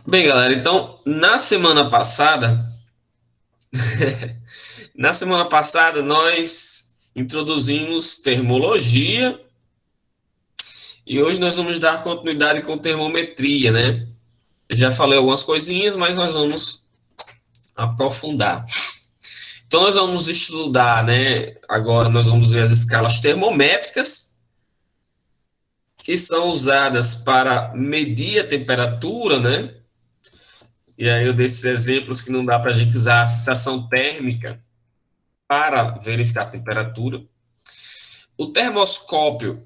Bem, galera, então na semana passada, na semana passada nós introduzimos termologia e hoje nós vamos dar continuidade com termometria, né? Eu já falei algumas coisinhas, mas nós vamos aprofundar. Então nós vamos estudar, né? Agora nós vamos ver as escalas termométricas que são usadas para medir a temperatura, né? E aí eu dei esses exemplos que não dá para a gente usar a sensação térmica para verificar a temperatura. O termoscópio,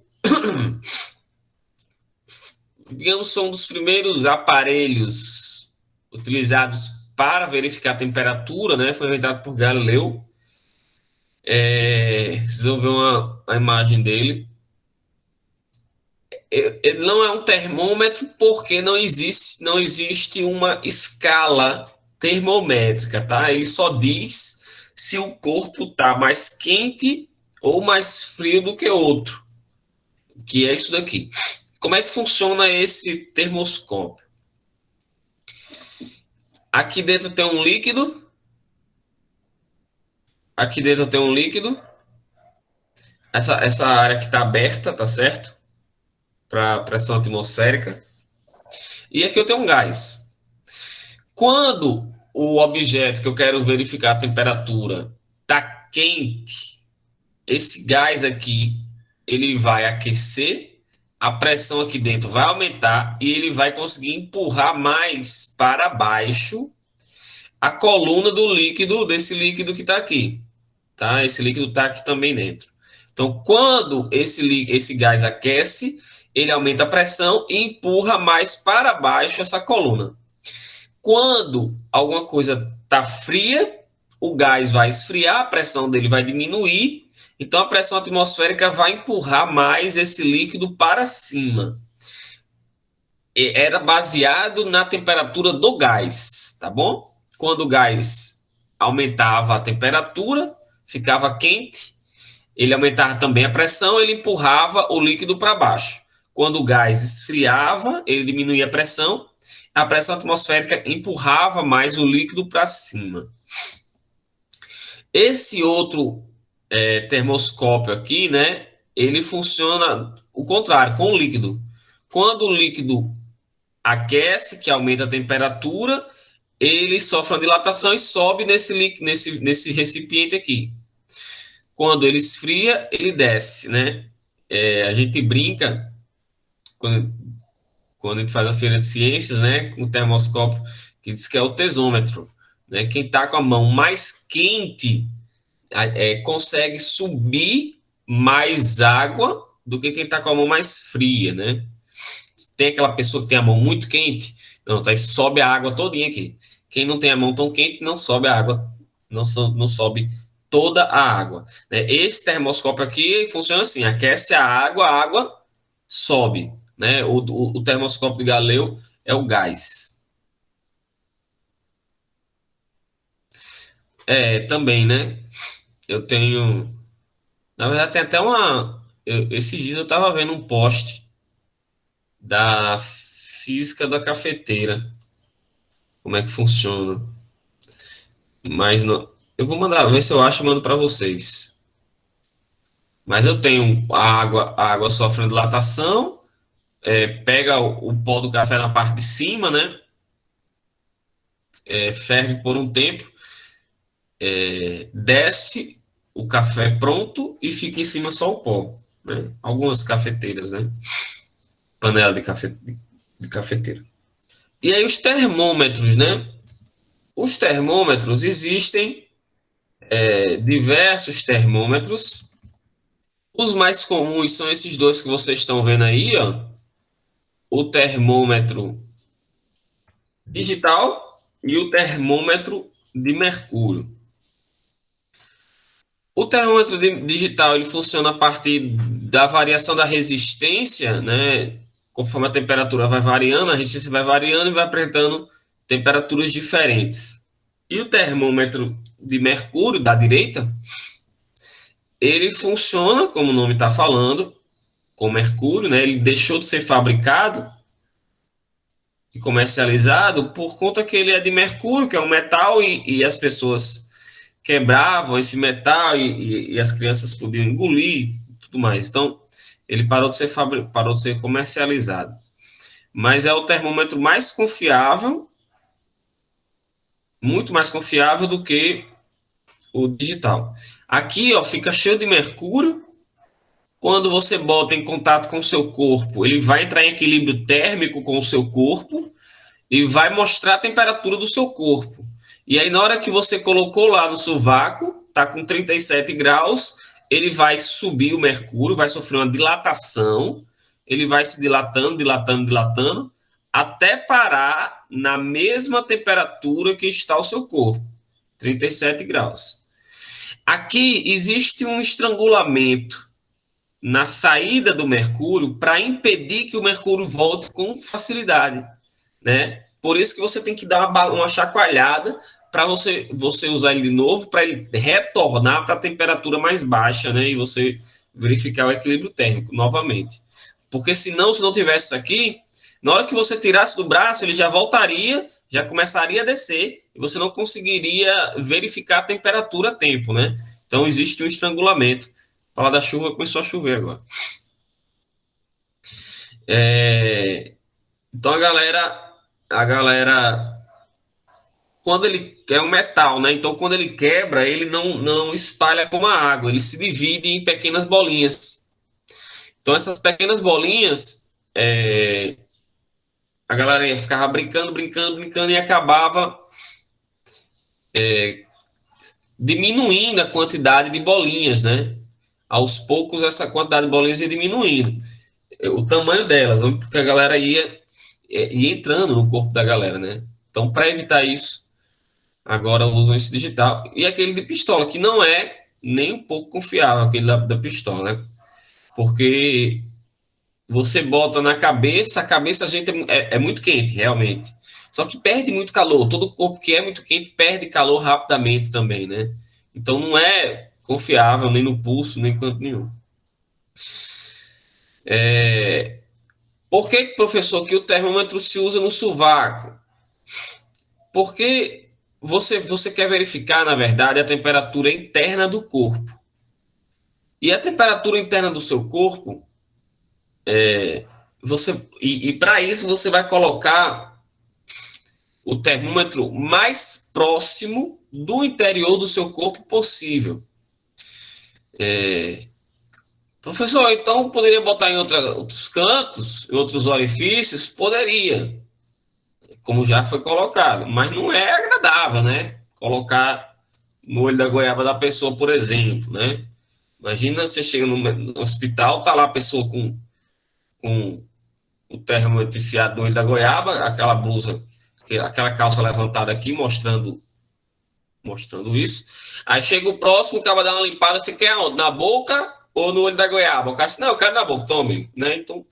digamos, são um dos primeiros aparelhos utilizados para verificar a temperatura, né? Foi inventado por Galileu. Vocês vão ver a imagem dele. Ele não é um termômetro porque não existe uma escala termométrica, tá? Ele só diz se o corpo está mais quente ou mais frio do que outro, que é isso daqui. Como é que funciona esse termoscópio? Aqui dentro tem um líquido. Aqui dentro tem um líquido. Essa área que está aberta, tá certo? Para pressão atmosférica. E aqui eu tenho um gás. Quando o objeto que eu quero verificar a temperatura está quente, esse gás aqui ele vai aquecer, a pressão aqui dentro vai aumentar e ele vai conseguir empurrar mais para baixo a coluna do líquido, desse líquido que está aqui. Tá? Esse líquido está aqui também dentro. Então, quando esse gás aquece, ele aumenta a pressão e empurra mais para baixo essa coluna. Quando alguma coisa está fria, o gás vai esfriar, a pressão dele vai diminuir, então a pressão atmosférica vai empurrar mais esse líquido para cima. Era baseado na temperatura do gás, tá bom? Quando o gás aumentava a temperatura, ficava quente, ele aumentava também a pressão, ele empurrava o líquido para baixo. Quando o gás esfriava, ele diminuía a pressão atmosférica empurrava mais o líquido para cima. Esse outro termoscópio aqui, né, ele funciona o contrário, com o líquido. Quando o líquido aquece, que aumenta a temperatura, ele sofre uma dilatação e sobe nesse recipiente aqui. Quando ele esfria, ele desce, né? A gente brinca, quando a gente faz a feira de ciências, né, com o termoscópio, que diz que é o tesômetro. Né? Quem está com a mão mais quente consegue subir mais água do que quem está com a mão mais fria, né? Tem aquela pessoa que tem a mão muito quente, não, tá, sobe a água todinha aqui. Quem não tem a mão tão quente, não sobe a água, não sobe toda a água. Né? Esse termoscópio aqui funciona assim, aquece a água sobe. Né? O termoscópio de Galileu é o gás. Também, né? Eu tenho... Na verdade, tem até esses dias eu estava vendo um post da física da cafeteira. Como é que funciona. Mas não, eu vou mandar, ver se eu acho e mando para vocês. Mas eu tenho a água sofre dilatação, pega o pó do café na parte de cima, né? Ferve por um tempo, desce o café pronto e fica em cima só o pó. Né? Algumas cafeteiras, né? Panela de cafeteira. E aí os termômetros, né? Os termômetros existem diversos termômetros. Os mais comuns são esses dois que vocês estão vendo aí, ó. O termômetro digital e o termômetro de mercúrio. O termômetro digital ele funciona a partir da variação da resistência, né? Conforme a temperatura vai variando, a resistência vai variando e vai apresentando temperaturas diferentes. E o termômetro de mercúrio, da direita, ele funciona, como o nome está falando, com mercúrio, né? Ele deixou de ser fabricado e comercializado por conta que ele é de mercúrio, que é um metal, e as pessoas quebravam esse metal e as crianças podiam engolir e tudo mais. Então, ele parou de ser comercializado. Mas é o termômetro mais confiável, muito mais confiável do que o digital. Aqui, ó, fica cheio de mercúrio. Quando você bota em contato com o seu corpo, ele vai entrar em equilíbrio térmico com o seu corpo e vai mostrar a temperatura do seu corpo. E aí, na hora que você colocou lá no sovaco, tá com 37 graus, ele vai subir o mercúrio, vai sofrer uma dilatação, ele vai se dilatando, dilatando, dilatando, até parar na mesma temperatura que está o seu corpo, 37 graus. Aqui existe um estrangulamento na saída do mercúrio para impedir que o mercúrio volte com facilidade, né? Por isso que você tem que dar uma chacoalhada para você usar ele de novo, para ele retornar para a temperatura mais baixa, né? E você verificar o equilíbrio térmico novamente. Porque senão, se não tivesse isso aqui, na hora que você tirasse do braço, ele já voltaria, já começaria a descer, e você não conseguiria verificar a temperatura a tempo, né? Então, existe um estrangulamento. Falar da chuva, começou a chover agora. Então, a galera, quando ele é um metal, né? Então, quando ele quebra, ele não espalha como a água, ele se divide em pequenas bolinhas. Então, essas pequenas bolinhas, a galera ficava brincando, brincando, brincando e acabava diminuindo a quantidade de bolinhas, né? Aos poucos, essa quantidade de bolinhas ia diminuindo. O tamanho delas, porque a galera ia entrando no corpo da galera, né? Então, para evitar isso, agora usam esse digital. E aquele de pistola, que não é nem um pouco confiável, aquele da pistola, né? Porque você bota na cabeça, a cabeça a gente é muito quente, realmente. Só que perde muito calor. Todo corpo que é muito quente perde calor rapidamente também, né? Então não é confiável nem no pulso, nem em canto nenhum. Por que, professor, que o termômetro se usa no sovaco? Porque você quer verificar, na verdade, a temperatura interna do corpo. E a temperatura interna do seu corpo, para isso você vai colocar o termômetro mais próximo do interior do seu corpo possível. Professor, então poderia botar em outros cantos, em outros orifícios? Poderia, como já foi colocado, mas não é agradável, né? Colocar no olho da goiaba da pessoa, por exemplo, né? Imagina você chega no hospital, tá lá a pessoa com o termômetro enfiado no olho da goiaba, aquela blusa, aquela calça levantada aqui, mostrando isso. Aí chega o próximo, acaba dando uma limpada, você quer onde? Na boca ou no olho da goiaba? O cara disse, não, eu quero na boca, tome, né? Então,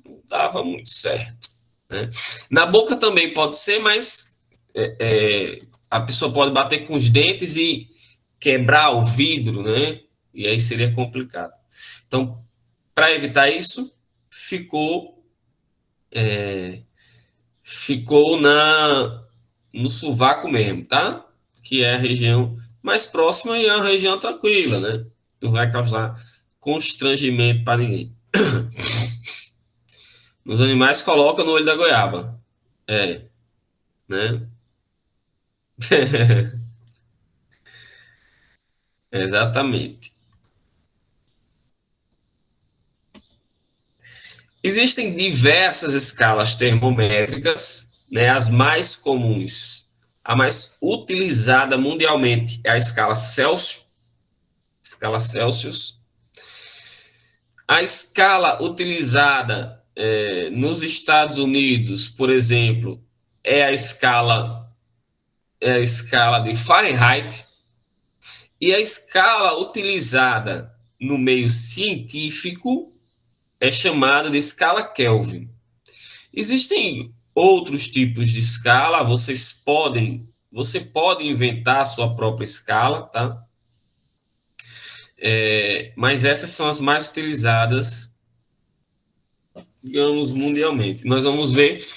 não dava muito certo, né? Na boca também pode ser, mas a pessoa pode bater com os dentes e quebrar o vidro, né? E aí seria complicado. Então, para evitar isso, ficou no sovaco mesmo, tá? Que é a região mais próxima e é uma região tranquila, né? Não vai causar constrangimento para ninguém. Nos animais, coloca no olho da goiaba. Né? Exatamente. Existem diversas escalas termométricas, né? As mais comuns, a mais utilizada mundialmente é a escala Celsius. A escala utilizada nos Estados Unidos, por exemplo, é a escala de Fahrenheit, e a escala utilizada no meio científico é chamada de escala Kelvin. Existem outros tipos de escala, você pode inventar a sua própria escala, tá? Mas essas são as mais utilizadas, digamos, mundialmente. Nós vamos ver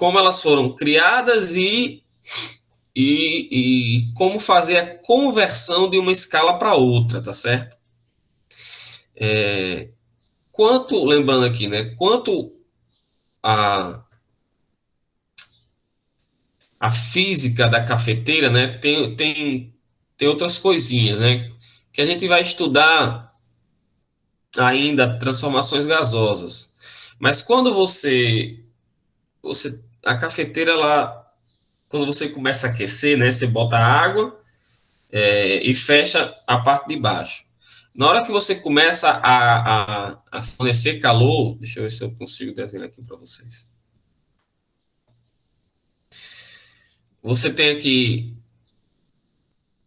como elas foram criadas e como fazer a conversão de uma escala para outra, tá certo? Lembrando aqui, né? Quanto a física da cafeteira, né? Tem outras coisinhas, né? Que a gente vai estudar ainda transformações gasosas. Mas quando a cafeteira, quando você começa a aquecer, né? Você bota água e fecha a parte de baixo. Na hora que você começa a fornecer calor, deixa eu ver se eu consigo desenhar aqui para vocês. Você tem aqui,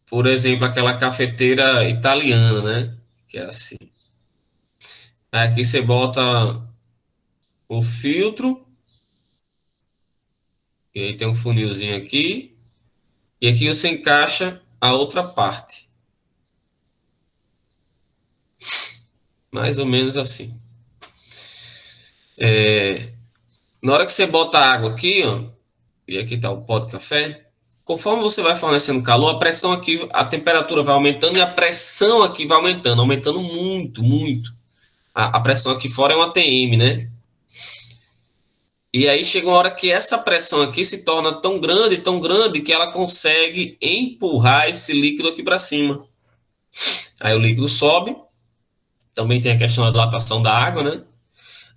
por exemplo, aquela cafeteira italiana, né? Que é assim. Aqui você bota o filtro, e aí tem um funilzinho aqui, e aqui você encaixa a outra parte. Mais ou menos assim. Na hora que você bota a água aqui, ó, e aqui está o pó de café, conforme você vai fornecendo calor, a pressão aqui, a temperatura vai aumentando e a pressão aqui vai aumentando muito, muito. A pressão aqui fora é uma ATM, né? E aí chega uma hora que essa pressão aqui se torna tão grande, que ela consegue empurrar esse líquido aqui para cima. Aí o líquido sobe, também tem a questão da dilatação da água, né?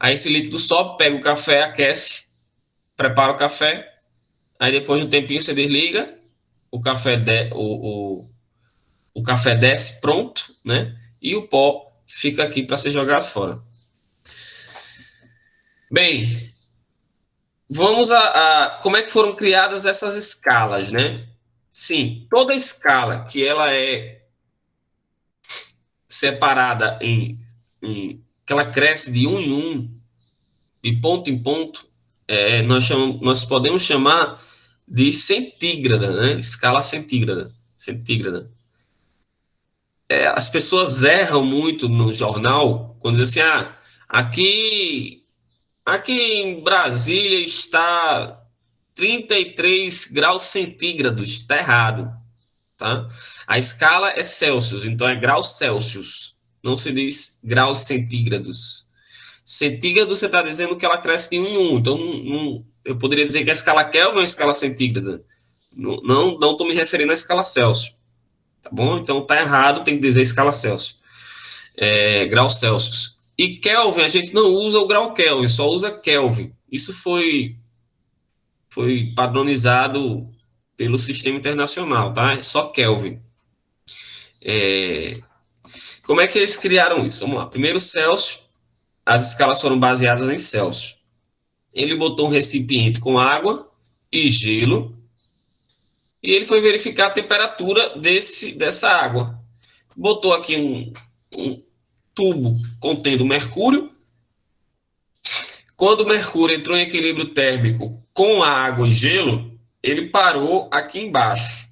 Aí esse líquido sobe, pega o café, aquece, prepara o café, aí depois de um tempinho você desliga, o café, o café desce pronto, né? E o pó fica aqui para ser jogado fora. Bem, vamos a como é que foram criadas essas escalas, né? Sim, toda escala que ela é separada que ela cresce de um em um, de ponto em ponto, nós podemos chamar de centígrada, né? Escala centígrada. As pessoas erram muito no jornal quando dizem assim, aqui em Brasília está 33 graus centígrados. Está errado, tá? A escala é Celsius, então é graus Celsius. Não se diz graus centígrados. Centígrado, você está dizendo que ela cresce de 1 em 1. Então, eu poderia dizer que a escala Kelvin é uma escala centígrada. Não estou me referindo à escala Celsius. Tá bom? Então, está errado, tem que dizer escala Celsius. Graus Celsius. E Kelvin, a gente não usa o grau Kelvin, só usa Kelvin. Isso foi padronizado pelo sistema internacional, tá? É só Kelvin. Como é que eles criaram isso? Vamos lá. Primeiro, Celsius. As escalas foram baseadas em Celsius. Ele botou um recipiente com água e gelo e ele foi verificar a temperatura dessa água. Botou aqui um tubo contendo mercúrio. Quando o mercúrio entrou em equilíbrio térmico com a água e gelo, ele parou aqui embaixo.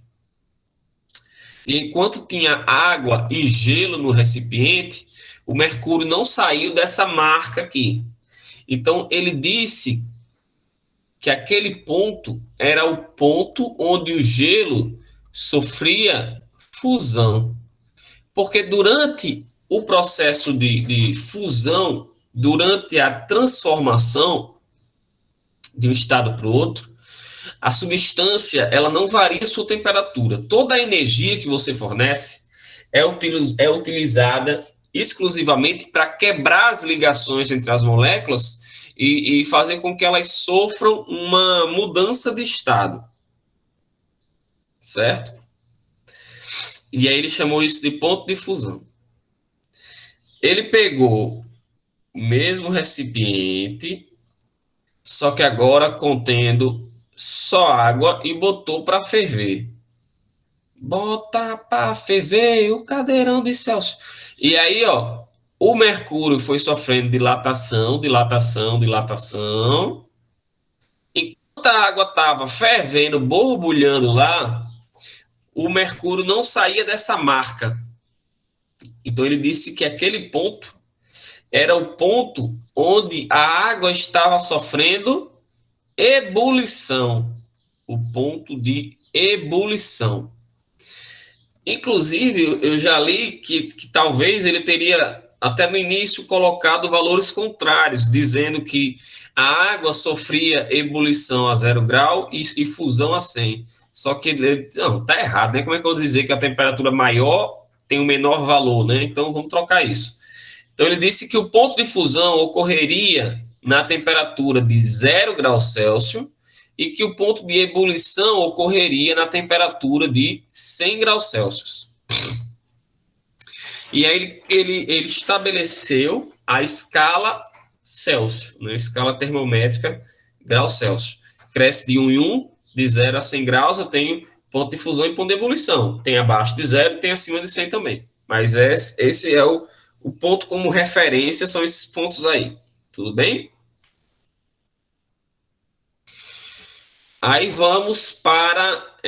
E enquanto tinha água e gelo no recipiente, o mercúrio não saiu dessa marca aqui. Então, ele disse que aquele ponto era o ponto onde o gelo sofria fusão. Porque durante o processo de fusão, durante a transformação de um estado para o outro, a substância ela não varia sua temperatura. Toda a energia que você fornece é utilizada exclusivamente para quebrar as ligações entre as moléculas e fazer com que elas sofram uma mudança de estado. Certo? E aí ele chamou isso de ponto de fusão. Ele pegou o mesmo recipiente, só que agora contendo só água e botou para ferver. Bota para ferver o cadeirão de Celsius. E aí, ó, o mercúrio foi sofrendo dilatação. Enquanto a água estava fervendo, borbulhando lá, o mercúrio não saía dessa marca. Então ele disse que aquele ponto era o ponto onde a água estava sofrendo ebulição. O ponto de ebulição. Inclusive, eu já li que talvez ele teria, até no início, colocado valores contrários, dizendo que a água sofria ebulição a 0 grau e fusão a 100. Só que ele, não, está errado, né? Como é que eu vou dizer que a temperatura maior tem o menor valor, né? Então, vamos trocar isso. Então, ele disse que o ponto de fusão ocorreria na temperatura de 0 graus Celsius e que o ponto de ebulição ocorreria na temperatura de 100 graus Celsius. E aí ele estabeleceu a escala Celsius, né? Escala termométrica graus Celsius. Cresce de 1 em 1, de 0 a 100 graus, eu tenho ponto de fusão e ponto de ebulição. Tem abaixo de 0 e tem acima de 100 também. Mas esse é o ponto como referência, são esses pontos aí. Tudo bem? Aí vamos para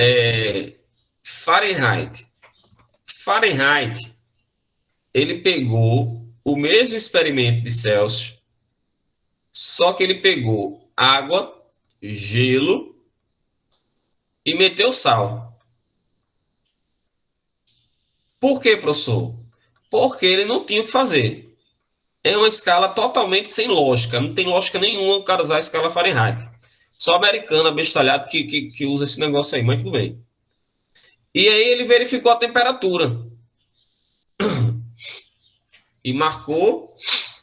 Fahrenheit. Fahrenheit, ele pegou o mesmo experimento de Celsius, só que ele pegou água, gelo e meteu sal. Por que, professor? Porque ele não tinha o que fazer. É uma escala totalmente sem lógica. Não tem lógica nenhuma o cara usar a escala Fahrenheit. Só americano, abestalhado, que usa esse negócio aí, mas tudo bem. E aí ele verificou a temperatura. E marcou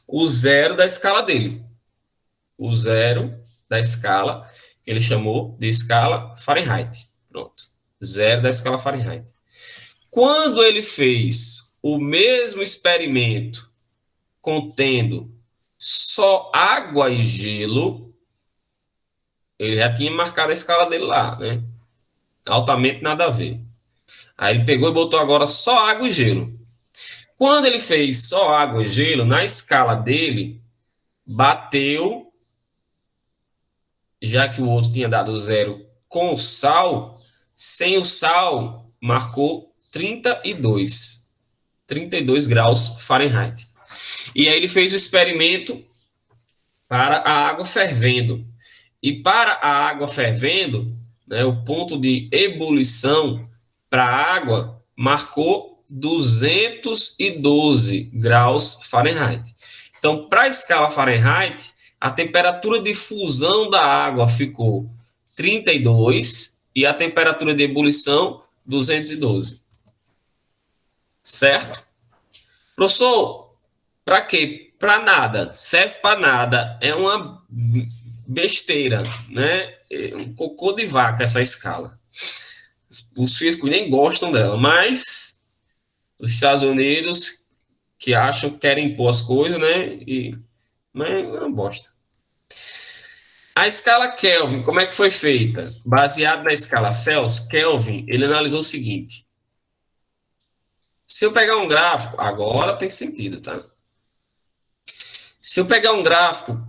o 0 da escala dele. O 0 da escala, que ele chamou de escala Fahrenheit. Pronto. 0 da escala Fahrenheit. Quando ele fez o mesmo experimento contendo só água e gelo, ele já tinha marcado a escala dele lá, né? Altamente nada a ver. Aí ele pegou e botou agora só água e gelo. Quando ele fez só água e gelo, na escala dele, bateu, já que o outro tinha dado 0 com o sal, sem o sal, marcou 32 graus Fahrenheit. E aí ele fez o experimento para a água fervendo. E para a água fervendo, né, o ponto de ebulição para a água marcou 212 graus Fahrenheit. Então, para a escala Fahrenheit, a temperatura de fusão da água ficou 32 e a temperatura de ebulição 212. Certo? Professor, para quê? Para nada. Serve para nada. É uma besteira, né? É um cocô de vaca essa escala. Os físicos nem gostam dela, mas os Estados Unidos que acham que querem impor as coisas, né? Mas é uma bosta. A escala Kelvin, como é que foi feita? Baseado na escala Celsius, Kelvin, ele analisou o seguinte. Se eu pegar um gráfico, agora tem sentido, tá? Se eu pegar um gráfico,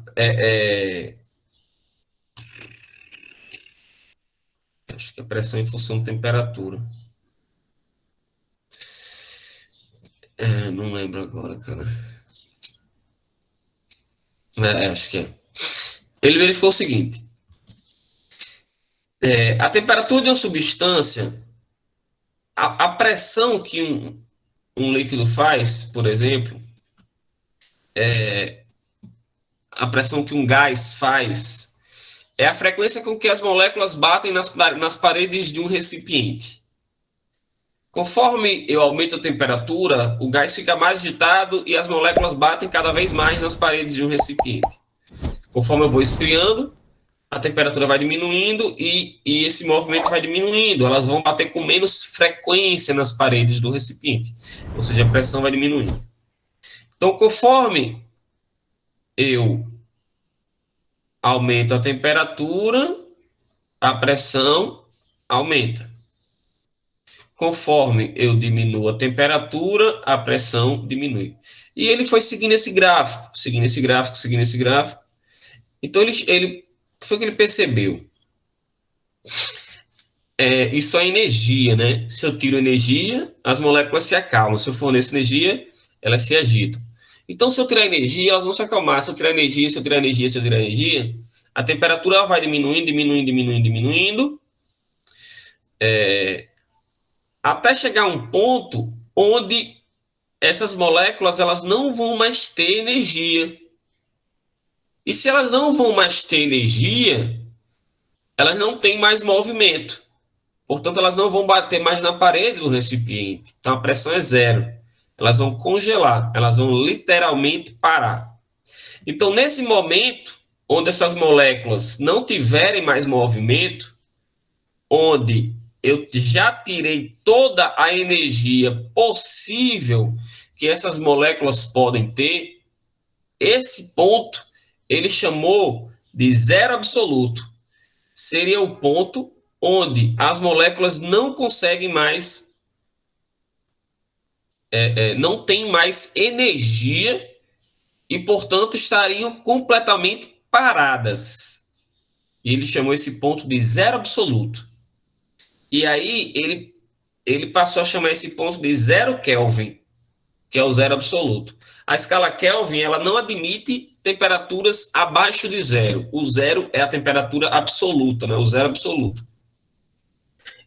acho que é pressão em função de temperatura. Não lembro agora, cara. Acho que é. Ele verificou o seguinte. A temperatura de uma substância, a pressão que um líquido faz, por exemplo, a pressão que um gás faz, é a frequência com que as moléculas batem nas paredes de um recipiente. Conforme eu aumento a temperatura, o gás fica mais agitado e as moléculas batem cada vez mais nas paredes de um recipiente. Conforme eu vou esfriando, a temperatura vai diminuindo e esse movimento vai diminuindo. Elas vão bater com menos frequência nas paredes do recipiente. Ou seja, a pressão vai diminuindo. Então, conforme eu aumento a temperatura, a pressão aumenta. Conforme eu diminuo a temperatura, a pressão diminui. E ele foi seguindo esse gráfico. Então, ele foi o que ele percebeu. Isso é energia, né? Se eu tiro energia, as moléculas se acalmam. Se eu forneço energia, elas se agitam. Então, se eu tirar energia, elas vão se acalmar. Se eu tirar energia, A temperatura vai diminuindo, até chegar a um ponto onde essas moléculas elas não vão mais ter energia. E se elas não vão mais ter energia, elas não têm mais movimento. Portanto, elas não vão bater mais na parede do recipiente. Então, a pressão é zero. Elas vão congelar, elas vão literalmente parar. Então, nesse momento, onde essas moléculas não tiverem mais movimento, onde eu já tirei toda a energia possível que essas moléculas podem ter, esse ponto ele chamou de zero absoluto. Seria o ponto onde as moléculas não conseguem mais, não têm mais energia e, portanto, estariam completamente paradas. E ele chamou esse ponto de zero absoluto. E aí ele passou a chamar esse ponto de zero Kelvin, que é o zero absoluto. A escala Kelvin ela não admite temperaturas abaixo de zero. O zero é a temperatura absoluta, né? O zero absoluto.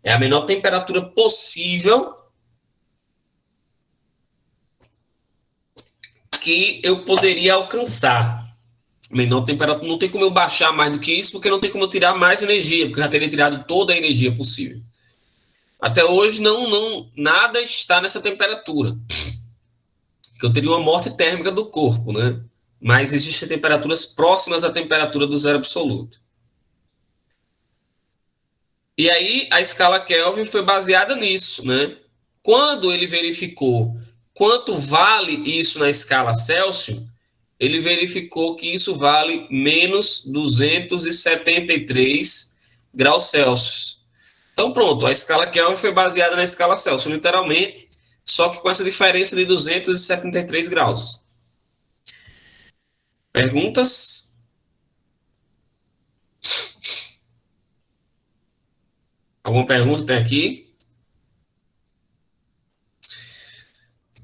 É a menor temperatura possível que eu poderia alcançar. Menor temperatura, não tem como eu baixar mais do que isso, porque não tem como eu tirar mais energia, porque eu já teria tirado toda a energia possível. Até hoje, nada está nessa temperatura. Que eu teria uma morte térmica do corpo, né? Mas existem temperaturas próximas à temperatura do zero absoluto. E aí, a escala Kelvin foi baseada nisso, né? Quando ele verificou quanto vale isso na escala Celsius, ele verificou que isso vale menos 273 graus Celsius. Então, pronto, a escala Kelvin foi baseada na escala Celsius, literalmente, só que com essa diferença de 273 graus. Perguntas? Alguma pergunta tem aqui?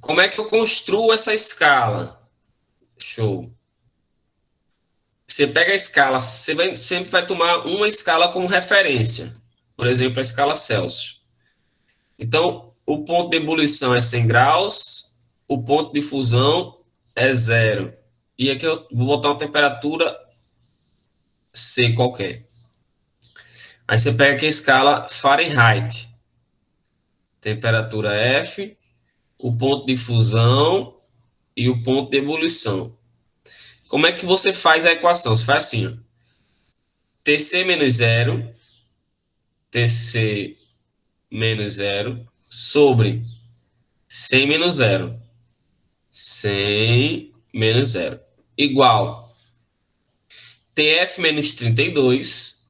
Como é que eu construo essa escala? Show. Você pega a escala, sempre vai tomar uma escala como referência. Por exemplo, a escala Celsius. Então, o ponto de ebulição é 100 graus, o ponto de fusão é zero. E aqui eu vou botar uma temperatura C qualquer. Aí você pega aqui a escala Fahrenheit. Temperatura F, o ponto de fusão e o ponto de ebulição. Como é que você faz a equação? Você faz assim, ó. TC menos zero, TC menos zero, sobre 100 menos zero. 100 menos zero. Igual TF menos 32,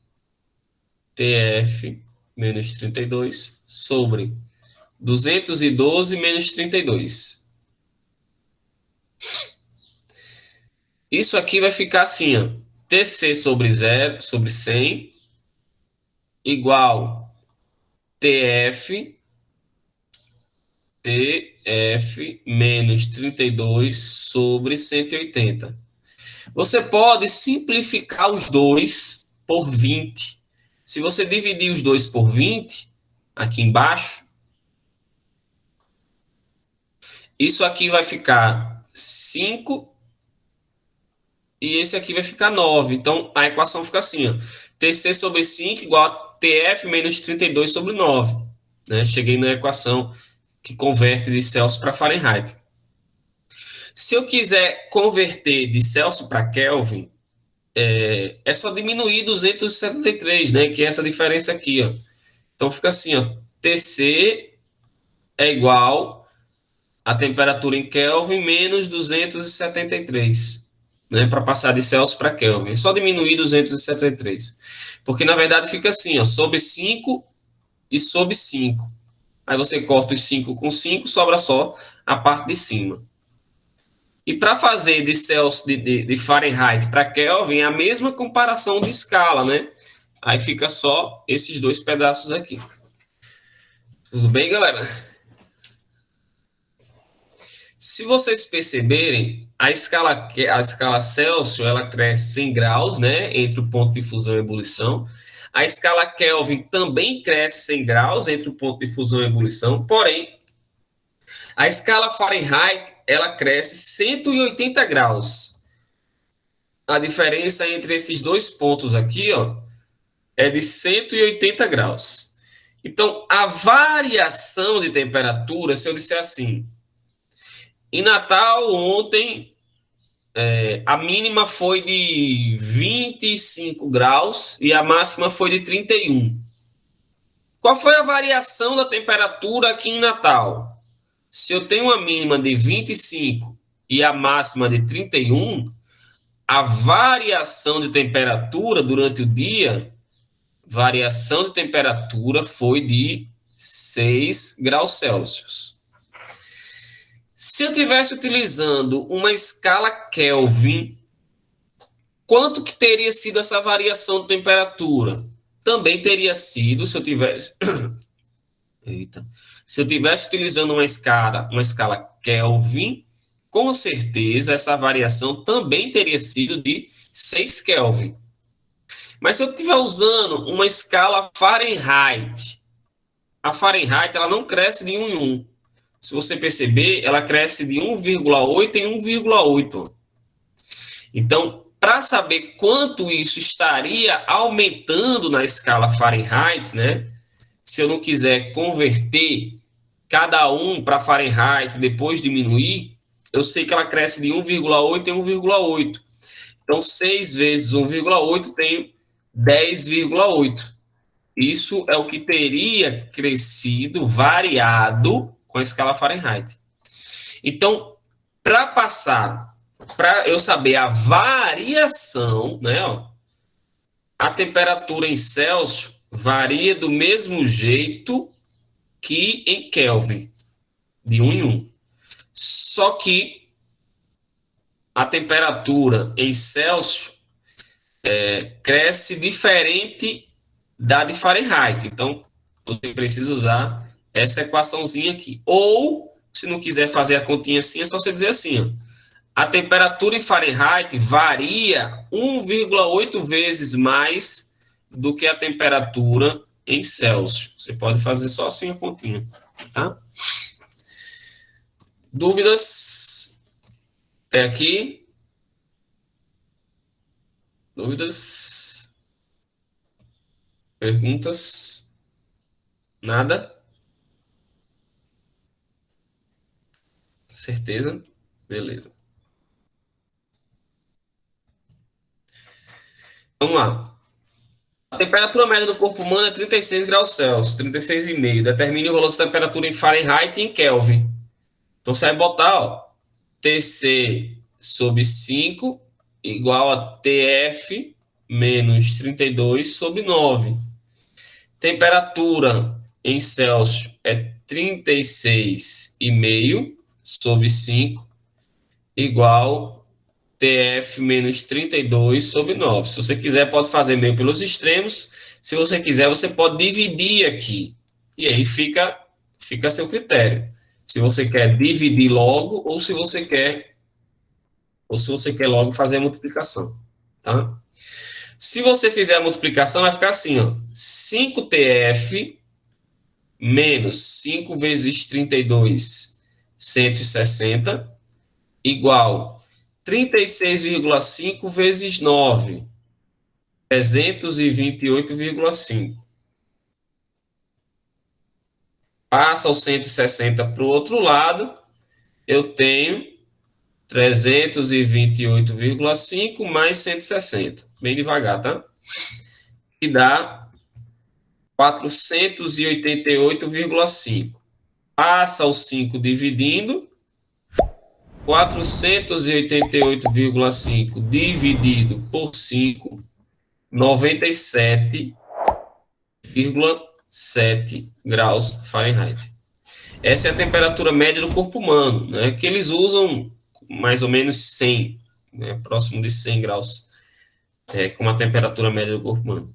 TF menos 32, sobre 212 menos 32. Isso aqui vai ficar assim, ó. TC sobre 0, sobre 100, igual TF menos 32 sobre 180. Você pode simplificar os dois por 20. Se você dividir os dois por 20, aqui embaixo, isso aqui vai ficar 5 e esse aqui vai ficar 9. Então, a equação fica assim, ó. TC sobre 5 igual a TF menos 32 sobre 9. Né? Cheguei na equação que converte de Celsius para Fahrenheit. Se eu quiser converter de Celsius para Kelvin, é só diminuir 273, né? Que é essa diferença aqui, ó. Então fica assim, ó. TC é igual a temperatura em Kelvin menos 273, né? Para passar de Celsius para Kelvin. É só diminuir 273. Porque na verdade fica assim, ó. Sobre 5 e sobre 5. Aí você corta os 5 com 5, sobra só a parte de cima. E para fazer de Celsius, de Fahrenheit para Kelvin, é a mesma comparação de escala, né? Aí fica só esses dois pedaços aqui. Tudo bem, galera? Se vocês perceberem, a escala Celsius, ela cresce 100 graus, né, entre o ponto de fusão e ebulição. A escala Kelvin também cresce 100 graus entre o ponto de fusão e ebulição, porém, a escala Fahrenheit, ela cresce 180 graus. A diferença entre esses dois pontos aqui, ó, é de 180 graus. Então, a variação de temperatura, se eu disser assim, em Natal, ontem, a mínima foi de 25 graus e a máxima foi de 31. Qual foi a variação da temperatura aqui em Natal? Se eu tenho uma mínima de 25 e a máxima de 31, a variação de temperatura durante o dia, variação de temperatura foi de 6 graus Celsius. Se eu estivesse utilizando uma escala Kelvin, quanto que teria sido essa variação de temperatura? Também teria sido, se eu tivesse... Eita. Se eu estivesse utilizando uma escala Kelvin, com certeza essa variação também teria sido de 6 Kelvin. Mas se eu estiver usando uma escala Fahrenheit, a Fahrenheit ela não cresce de 1 em 1. Se você perceber, ela cresce de 1,8 em 1,8. Então, para saber quanto isso estaria aumentando na escala Fahrenheit, né? Se eu não quiser converter cada um para Fahrenheit e depois diminuir, eu sei que ela cresce de 1,8 em 1,8. Então, 6 vezes 1,8 tem 10,8. Isso é o que teria crescido, variado com a escala Fahrenheit. Então, para eu saber a variação, né, ó, a temperatura em Celsius varia do mesmo jeito que em Kelvin, de 1 em 1. Só que a temperatura em Celsius cresce diferente da de Fahrenheit. Então, você precisa usar essa equaçãozinha aqui. Ou, se não quiser fazer a continha assim, é só você dizer assim, ó, a temperatura em Fahrenheit varia 1,8 vezes mais do que a temperatura em Celsius. Você pode fazer só assim a continha, tá? Dúvidas? Até aqui? Dúvidas? Perguntas? Nada? Certeza? Beleza. Vamos lá. A temperatura média do corpo humano é 36 graus Celsius, 36,5. Determine o valor da temperatura em Fahrenheit e em Kelvin. Então, você vai botar, ó, TC sobre 5 igual a TF menos 32 sobre 9. Temperatura em Celsius é 36,5 sobre 5 igual TF menos 32 sobre 9. Se você quiser, pode fazer meio pelos extremos. Se você quiser, você pode dividir aqui. E aí fica a seu critério. Se você quer dividir logo ou se você quer logo fazer a multiplicação, tá? Se você fizer a multiplicação, vai ficar assim, ó, 5TF menos 5 vezes 32, 160, igual 36,5 vezes 9, 328,5. Passa o 160 para o outro lado, eu tenho 328,5 mais 160. Bem devagar, tá? E dá 488,5. Passa o 5 dividindo. 488,5 dividido por 5, 97,7 graus Fahrenheit. Essa é a temperatura média do corpo humano, né? Que eles usam mais ou menos 100, né? Próximo de 100 graus, como a temperatura média do corpo humano.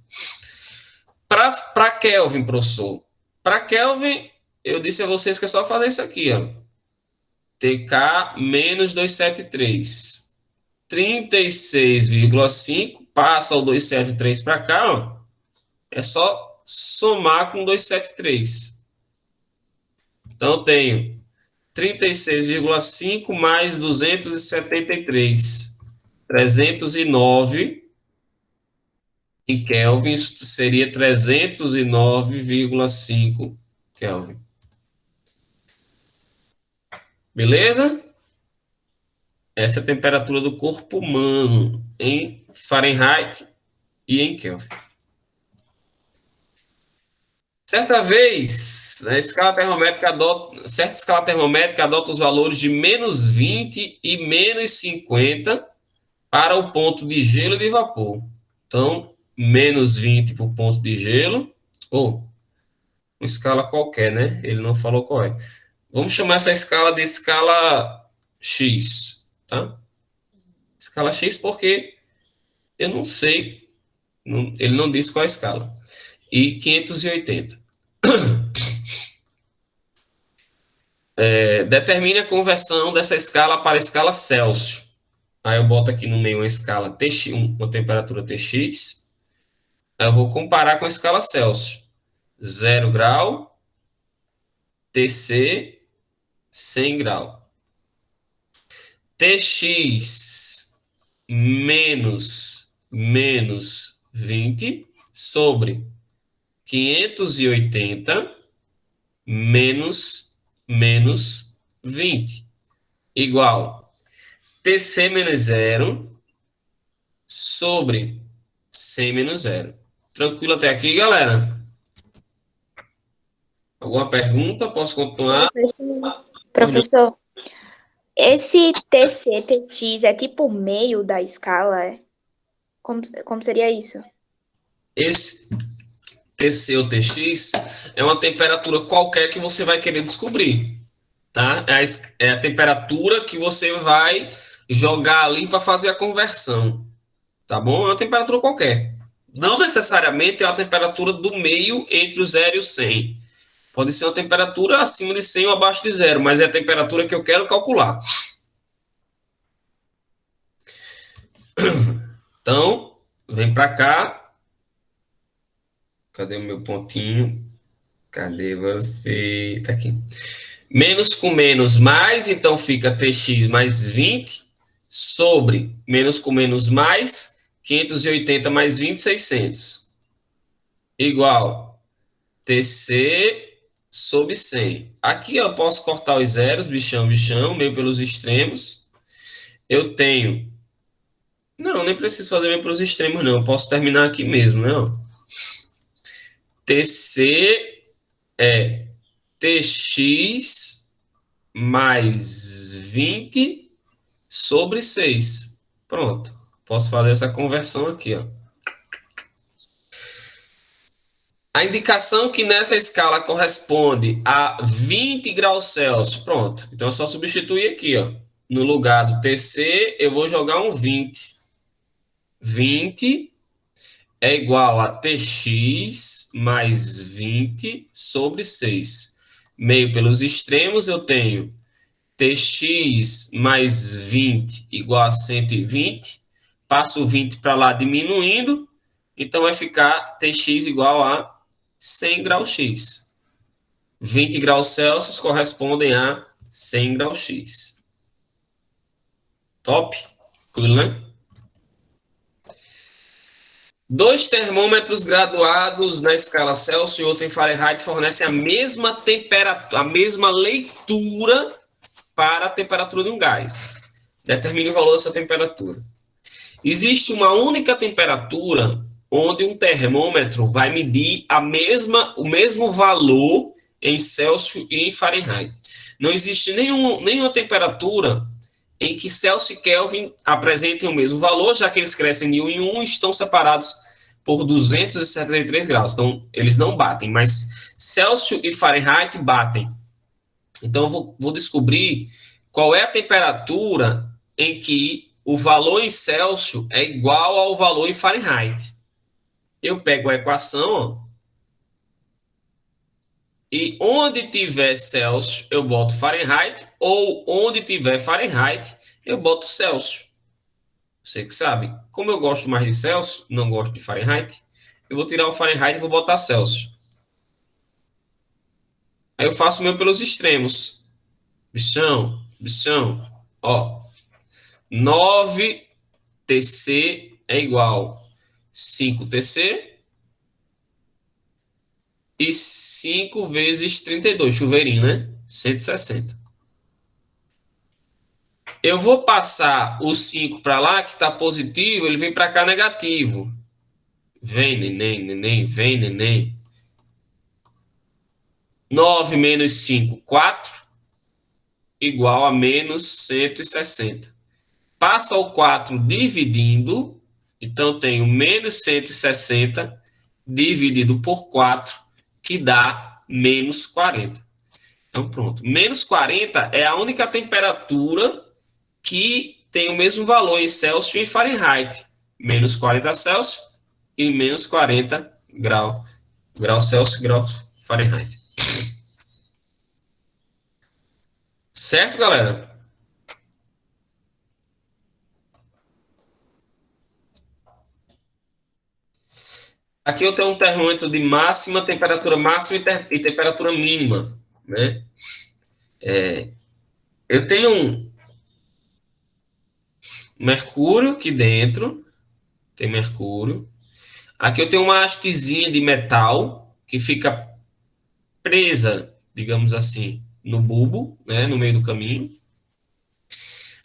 Para Kelvin, professor. Para Kelvin, eu disse a vocês que é só fazer isso aqui, ó. TK menos 273. 36,5 passa o 273 para cá, ó. É só somar com 273. Então, eu tenho 36,5 mais 273. 309 em Kelvin, isso seria 309,5 Kelvin. Beleza? Essa é a temperatura do corpo humano em Fahrenheit e em Kelvin. Certa vez, a escala termométrica certa escala termométrica adota os valores de menos 20 e menos 50 para o ponto de gelo e de vapor. Então, menos 20 para o ponto de gelo, ou uma escala qualquer, né? Ele não falou qual é. Vamos chamar essa escala de escala X, tá? Escala X porque eu não sei, ele não disse qual é a escala. E 580. Determine a conversão dessa escala para a escala Celsius. Aí eu boto aqui no meio uma escala TX, uma temperatura TX. Aí eu vou comparar com a escala Celsius. 0 grau, TC, 100 grau. TX menos 20 sobre 580 menos 20 igual TC menos 0 sobre 100 menos 0. Tranquilo até aqui, galera? Alguma pergunta? Posso continuar? Professor, esse TC, TX é tipo o meio da escala, é? Como seria isso? Esse TC ou TX é uma temperatura qualquer que você vai querer descobrir, tá? É a temperatura que você vai jogar ali para fazer a conversão, tá bom? É uma temperatura qualquer. Não necessariamente é a temperatura do meio entre o 0 e o 100. Pode ser uma temperatura acima de 100 ou abaixo de 0, mas é a temperatura que eu quero calcular. Então, vem para cá. Cadê o meu pontinho? Cadê você? Tá aqui. Menos com menos mais, então fica TX mais 20 sobre menos com menos mais 580 mais 20, 600. Igual TC sobre 100. Aqui eu posso cortar os zeros, bichão, meio pelos extremos. Eu tenho... Não, nem preciso fazer meio pelos extremos, não. Eu posso terminar aqui mesmo, né? TC é TX mais 20 sobre 6. Pronto. Posso fazer essa conversão aqui, ó. A indicação que nessa escala corresponde a 20 graus Celsius. Pronto. Então é só substituir aqui, ó. No lugar do TC, eu vou jogar um 20. 20 é igual a TX mais 20 sobre 6. Meio pelos extremos, eu tenho TX mais 20 igual a 120. Passo o 20 para lá diminuindo. Então, vai ficar TX igual a 100 graus X. 20 graus Celsius correspondem a 100 graus X. Top? Cool, né? Dois termômetros graduados na escala Celsius e outro em Fahrenheit fornecem a mesma temperatura, a mesma leitura para a temperatura de um gás. Determine o valor dessa temperatura. Existe uma única temperatura onde um termômetro vai medir o mesmo valor em Celsius e em Fahrenheit. Não existe nenhuma temperatura em que Celsius e Kelvin apresentem o mesmo valor, já que eles crescem de 1 em 1 e estão separados por 273 graus. Então, eles não batem, mas Celsius e Fahrenheit batem. Então, eu vou descobrir qual é a temperatura em que o valor em Celsius é igual ao valor em Fahrenheit. Eu pego a equação, ó, E onde tiver Celsius, eu boto Fahrenheit, ou onde tiver Fahrenheit, eu boto Celsius. Você que sabe. Como eu gosto mais de Celsius, não gosto de Fahrenheit, eu vou tirar o Fahrenheit e vou botar Celsius. Aí eu faço o meu pelos extremos. Bichão, bichão. Ó, 9TC é igual 5TC e 5 vezes 32, chuveirinho, né? 160. Eu vou passar o 5 para lá, que está positivo, ele vem para cá negativo. Vem, neném, neném, vem, neném. 9 menos 5, 4, igual a menos 160. Passa o 4 dividindo, então tenho menos 160 dividido por 4, que dá menos 40. Então, pronto. Menos 40 é a única temperatura que tem o mesmo valor em Celsius e em Fahrenheit. Menos 40 Celsius e menos 40 graus Celsius, graus Fahrenheit. Certo, galera? Aqui eu tenho um termômetro de temperatura máxima e temperatura mínima, né? Eu tenho um mercúrio aqui dentro, tem mercúrio. Aqui eu tenho uma hastezinha de metal que fica presa, digamos assim, no bulbo, né, no meio do caminho.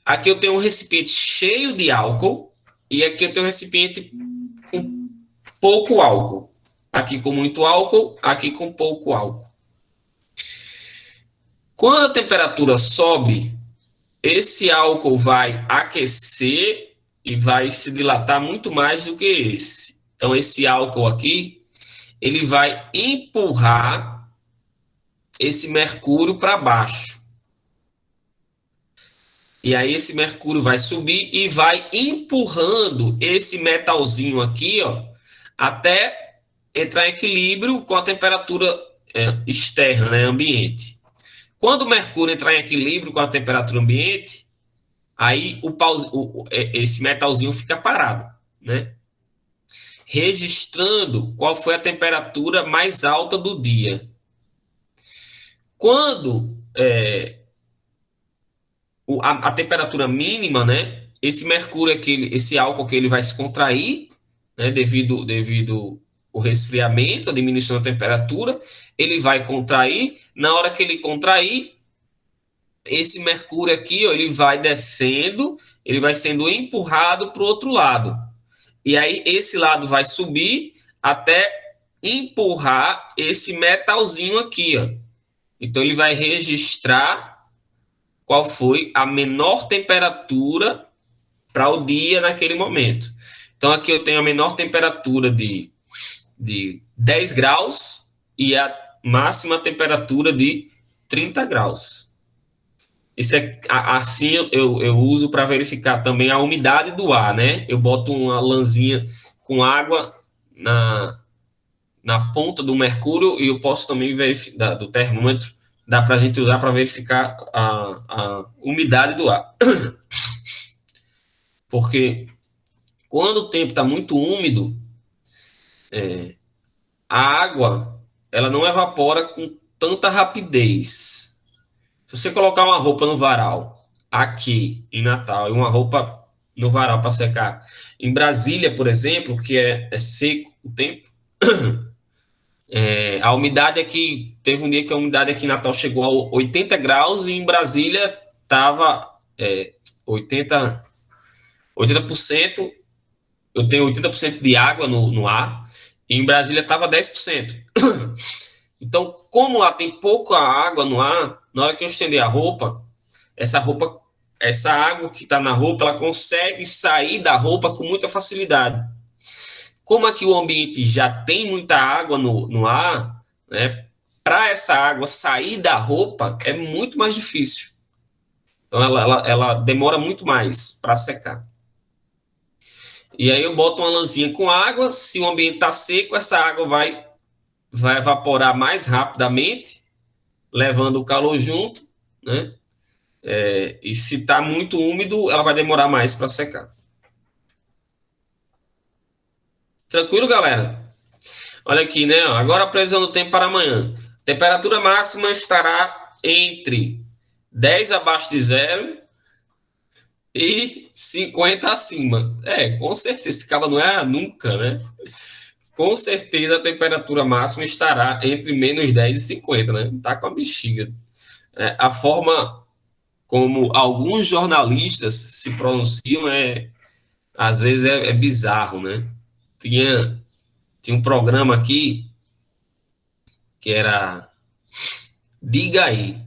Aqui eu tenho um recipiente cheio de álcool e aqui eu tenho um recipiente com pouco álcool. Aqui com muito álcool, aqui com pouco álcool. Quando a temperatura sobe, esse álcool vai aquecer e vai se dilatar muito mais do que esse. Então, esse álcool aqui, ele vai empurrar esse mercúrio para baixo. E aí esse mercúrio vai subir e vai empurrando esse metalzinho aqui, ó, até entrar em equilíbrio com a temperatura externa, né, ambiente. Quando o mercúrio entrar em equilíbrio com a temperatura ambiente, aí esse metalzinho fica parado, né? Registrando qual foi a temperatura mais alta do dia. Quando a temperatura mínima, né? Esse mercúrio aqui, esse álcool que ele vai se contrair, né? Devido o resfriamento, a diminuição da temperatura, ele vai contrair. Na hora que ele contrair, esse mercúrio aqui, ó, ele vai descendo, ele vai sendo empurrado para o outro lado. E aí esse lado vai subir até empurrar esse metalzinho aqui, ó. Então ele vai registrar qual foi a menor temperatura para o dia naquele momento. Então aqui eu tenho a menor temperatura de 10 graus e a máxima temperatura de 30 graus. Isso assim eu uso para verificar também a umidade do ar, né? Eu boto uma lãzinha com água na ponta do mercúrio e eu posso também verificar do termômetro, dá para a gente usar para verificar a umidade do ar. Porque quando o tempo está muito úmido, a água ela não evapora com tanta rapidez. Se você colocar uma roupa no varal aqui em Natal e uma roupa no varal para secar em Brasília, por exemplo, que é seco o tempo, a umidade aqui, teve um dia que a umidade aqui em Natal chegou a 80 graus e em Brasília estava 80%, eu tenho 80% de água no ar, e em Brasília estava 10%. Então, como lá tem pouca água no ar, na hora que eu estender a roupa, essa água que está na roupa, ela consegue sair da roupa com muita facilidade. Como aqui o ambiente já tem muita água no ar, né, para essa água sair da roupa é muito mais difícil. Então, ela demora muito mais para secar. E aí eu boto uma lãzinha com água, se o ambiente está seco, essa água vai vai evaporar mais rapidamente, levando o calor junto, né? E se está muito úmido, ela vai demorar mais para secar. Tranquilo, galera? Olha aqui, né? Agora a previsão do tempo para amanhã. Temperatura máxima estará entre 10 abaixo de zero e 50 acima. Com certeza, esse cara não é nunca, né? Com certeza a temperatura máxima estará entre menos 10 e 50, né? Tá com a bexiga. A forma como alguns jornalistas se pronunciam às vezes é bizarro, né? Tinha um programa aqui que era Diga Aí,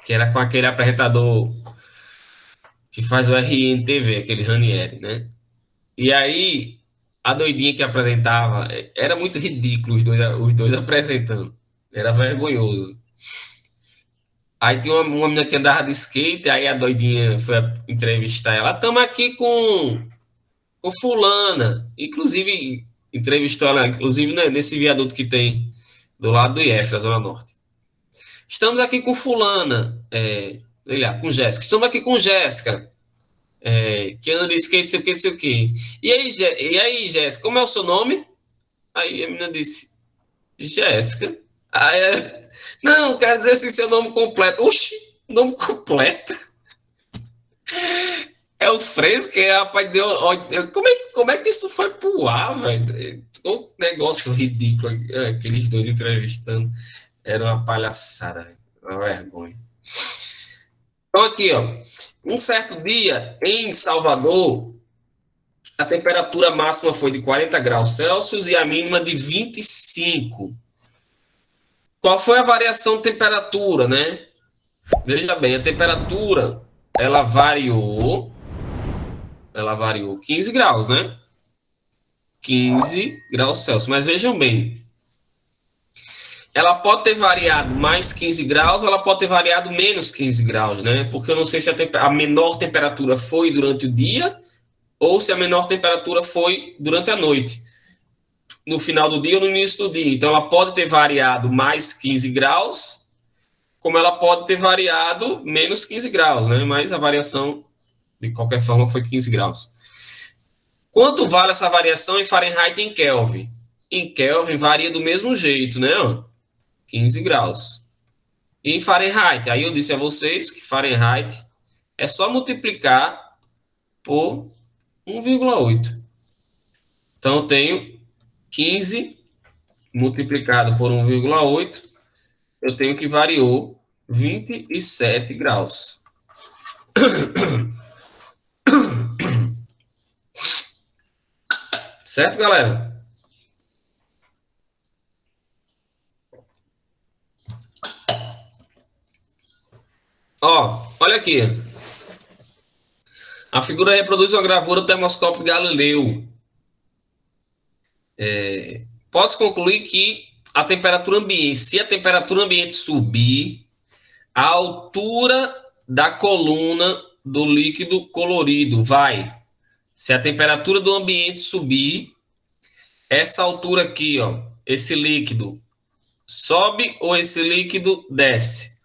que era com aquele apresentador que faz o RNTV, aquele Ranieri, né? E aí, a doidinha que apresentava, era muito ridículo os dois apresentando. Era vergonhoso. Aí tinha uma menina que andava de skate, aí a doidinha foi entrevistar ela. Estamos aqui com fulana. Inclusive, entrevistou ela, inclusive, né, nesse viaduto que tem do lado do IF, da Zona Norte. Estamos aqui com fulana, com Jéssica. Estamos aqui com Jéssica, que anda de skate, sei o que, sei o que. E aí, Jéssica, como é o seu nome? Aí a menina disse, Jéssica. Aí, não, quero dizer assim, seu nome completo. Oxi, nome completo? É o Fresco, rapaz, deu. Como é que isso foi pro ar, velho? Um negócio ridículo, aqueles dois entrevistando. Era uma palhaçada, véio, uma vergonha. Então, aqui, ó. Um certo dia, em Salvador, a temperatura máxima foi de 40 graus Celsius e a mínima de 25. Qual foi a variação de temperatura, né? Veja bem, a temperatura, ela variou 15 graus, né? 15 graus Celsius. Mas vejam bem, ela pode ter variado mais 15 graus, ou ela pode ter variado menos 15 graus, né? Porque eu não sei se a menor temperatura foi durante o dia ou se a menor temperatura foi durante a noite. No final do dia ou no início do dia. Então, ela pode ter variado mais 15 graus, como ela pode ter variado menos 15 graus, né? Mas a variação, de qualquer forma, foi 15 graus. Quanto vale essa variação em Fahrenheit e em Kelvin? Em Kelvin varia do mesmo jeito, né? 15 graus. E em Fahrenheit, aí eu disse a vocês que Fahrenheit é só multiplicar por 1,8. Então, eu tenho 15 multiplicado por 1,8, eu tenho que variou 27 graus. Certo, galera? Olha aqui. A figura reproduz uma gravura do termoscópio de Galileu. Pode concluir que a temperatura ambiente, se a temperatura ambiente subir, a altura da coluna do líquido colorido vai. Se a temperatura do ambiente subir, essa altura aqui, esse líquido sobe ou esse líquido desce?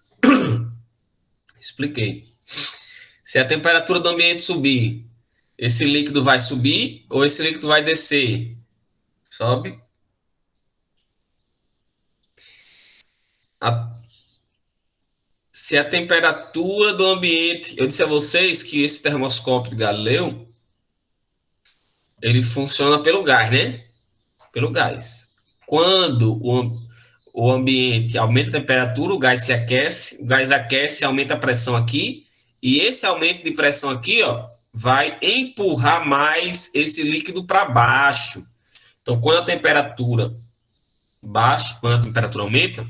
Expliquei. Se a temperatura do ambiente subir, esse líquido vai subir ou esse líquido vai descer? Sobe. Se a temperatura do ambiente... Eu disse a vocês que esse termoscópio de Galileu, ele funciona pelo gás, né? Pelo gás. Quando o ambiente aumenta a temperatura, o gás se aquece, o gás aquece, aumenta a pressão aqui, e esse aumento de pressão aqui, vai empurrar mais esse líquido para baixo. Então, quando a temperatura baixa, quando a temperatura aumenta,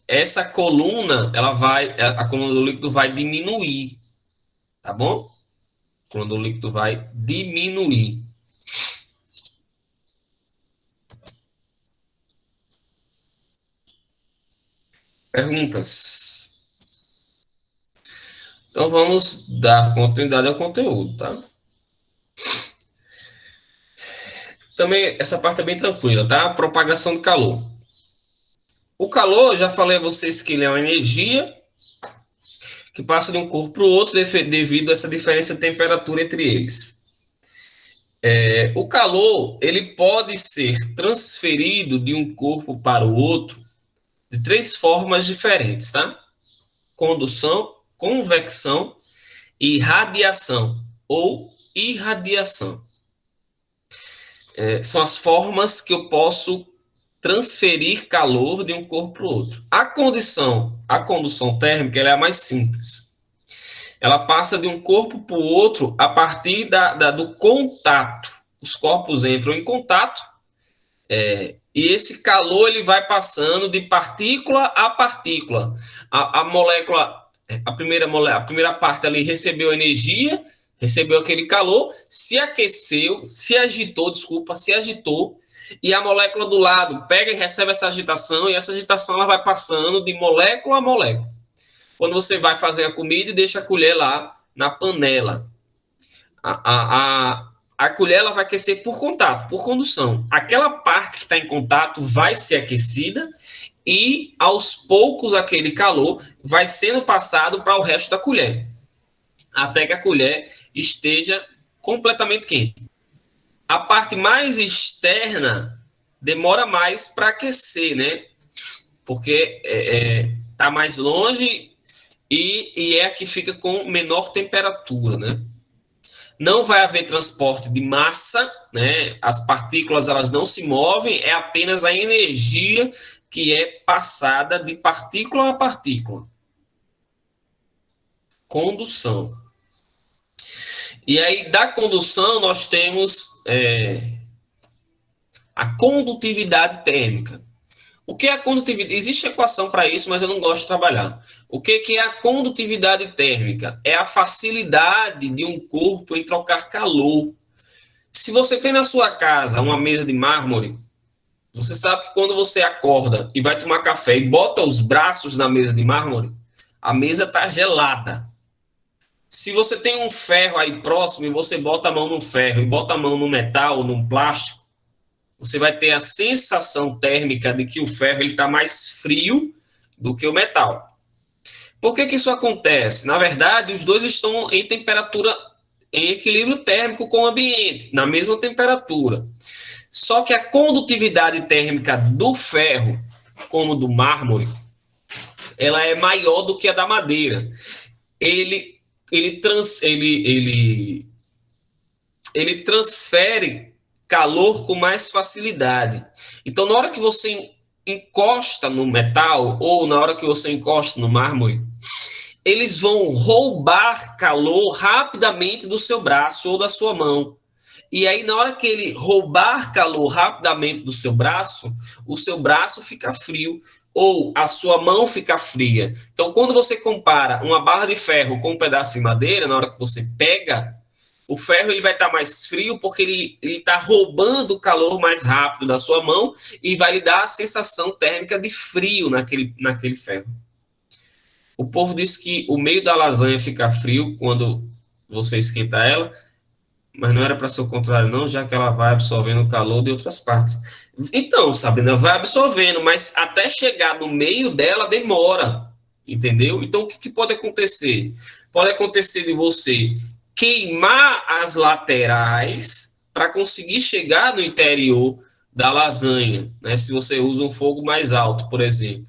essa coluna, a coluna do líquido vai diminuir, tá bom? A coluna do líquido vai diminuir. Perguntas? Então, vamos dar continuidade ao conteúdo, tá? Também essa parte é bem tranquila, tá? Propagação de calor. O calor, já falei a vocês que ele é uma energia que passa de um corpo para o outro devido a essa diferença de temperatura entre eles. O calor, ele pode ser transferido de um corpo para o outro de 3 formas diferentes, tá? Condução, convecção e radiação ou irradiação. São as formas que eu posso transferir calor de um corpo para o outro. A condução térmica, ela é a mais simples. Ela passa de um corpo para o outro a partir do contato. Os corpos entram em contato e esse calor ele vai passando de partícula a partícula. A molécula, a primeira parte ali recebeu energia, recebeu aquele calor, se agitou, e a molécula do lado pega e recebe essa agitação, e essa agitação ela vai passando de molécula a molécula. Quando você vai fazer a comida e deixa a colher lá na panela, a colher ela vai aquecer por contato, por condução. Aquela parte que está em contato vai ser aquecida e, aos poucos, aquele calor vai sendo passado para o resto da colher, até que a colher esteja completamente quente. A parte mais externa demora mais para aquecer, né? Porque está mais longe e é a que fica com menor temperatura, né? Não vai haver transporte de massa, né? As partículas elas não se movem, é apenas a energia que é passada de partícula a partícula. Condução. E aí, da condução, nós temos a condutividade térmica. O que é a condutividade? Existe equação para isso, mas eu não gosto de trabalhar. O que é a condutividade térmica? É a facilidade de um corpo em trocar calor. Se você tem na sua casa uma mesa de mármore, você sabe que quando você acorda e vai tomar café e bota os braços na mesa de mármore, a mesa está gelada. Se você tem um ferro aí próximo e você bota a mão no ferro e bota a mão no metal ou no plástico, você vai ter a sensação térmica de que o ferro está mais frio do que o metal. Por que isso acontece? Na verdade, os dois estão em temperatura, em equilíbrio térmico com o ambiente, na mesma temperatura. Só que a condutividade térmica do ferro, como do mármore, ela é maior do que a da madeira. Ele transfere calor com mais facilidade. Então, na hora que você encosta no metal ou na hora que você encosta no mármore, eles vão roubar calor rapidamente do seu braço ou da sua mão. E aí, na hora que ele roubar calor rapidamente do seu braço, o seu braço fica frio ou a sua mão fica fria. Então, quando você compara uma barra de ferro com um pedaço de madeira, na hora que você pega, o ferro ele vai estar mais frio porque ele está roubando o calor mais rápido da sua mão e vai lhe dar a sensação térmica de frio naquele ferro. O povo diz que o meio da lasanha fica frio quando você esquenta ela, mas não era para ser o contrário não, já que ela vai absorvendo o calor de outras partes. Então, Sabrina, vai absorvendo, mas até chegar no meio dela demora, entendeu? Então, o que pode acontecer? Pode acontecer de você queimar as laterais para conseguir chegar no interior da lasanha, né? Se você usa um fogo mais alto, por exemplo.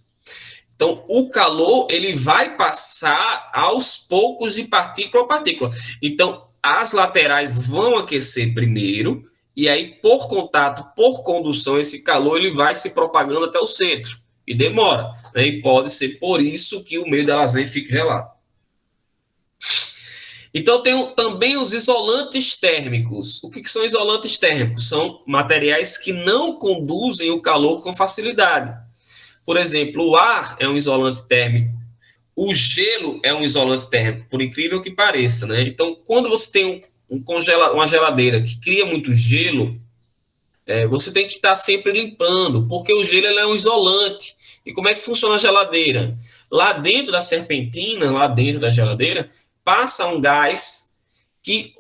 Então, o calor ele vai passar aos poucos de partícula a partícula. Então, as laterais vão aquecer primeiro e aí, por contato, por condução, esse calor ele vai se propagando até o centro e demora, né? E pode ser por isso que o meio da lasanha fica gelado. Então, tem também os isolantes térmicos. O que são isolantes térmicos? São materiais que não conduzem o calor com facilidade. Por exemplo, o ar é um isolante térmico. O gelo é um isolante térmico, por incrível que pareça, né? Então, quando você tem uma geladeira que cria muito gelo, você tem que estar sempre limpando, porque o gelo é um isolante. E como é que funciona a geladeira? Lá dentro da serpentina, lá dentro da geladeira, passa um gás que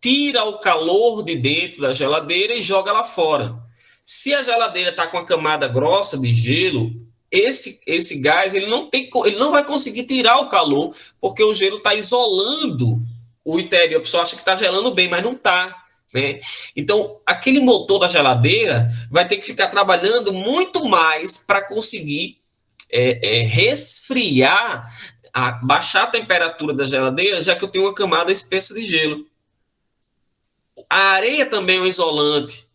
tira o calor de dentro da geladeira e joga lá fora. Se a geladeira está com a camada grossa de gelo, esse gás ele não vai conseguir tirar o calor, porque o gelo está isolando o interior. A pessoa acha que está gelando bem, mas não está. Né? Então, aquele motor da geladeira vai ter que ficar trabalhando muito mais para conseguir resfriar, baixar a temperatura da geladeira, já que eu tenho uma camada espessa de gelo. A areia também é um isolante.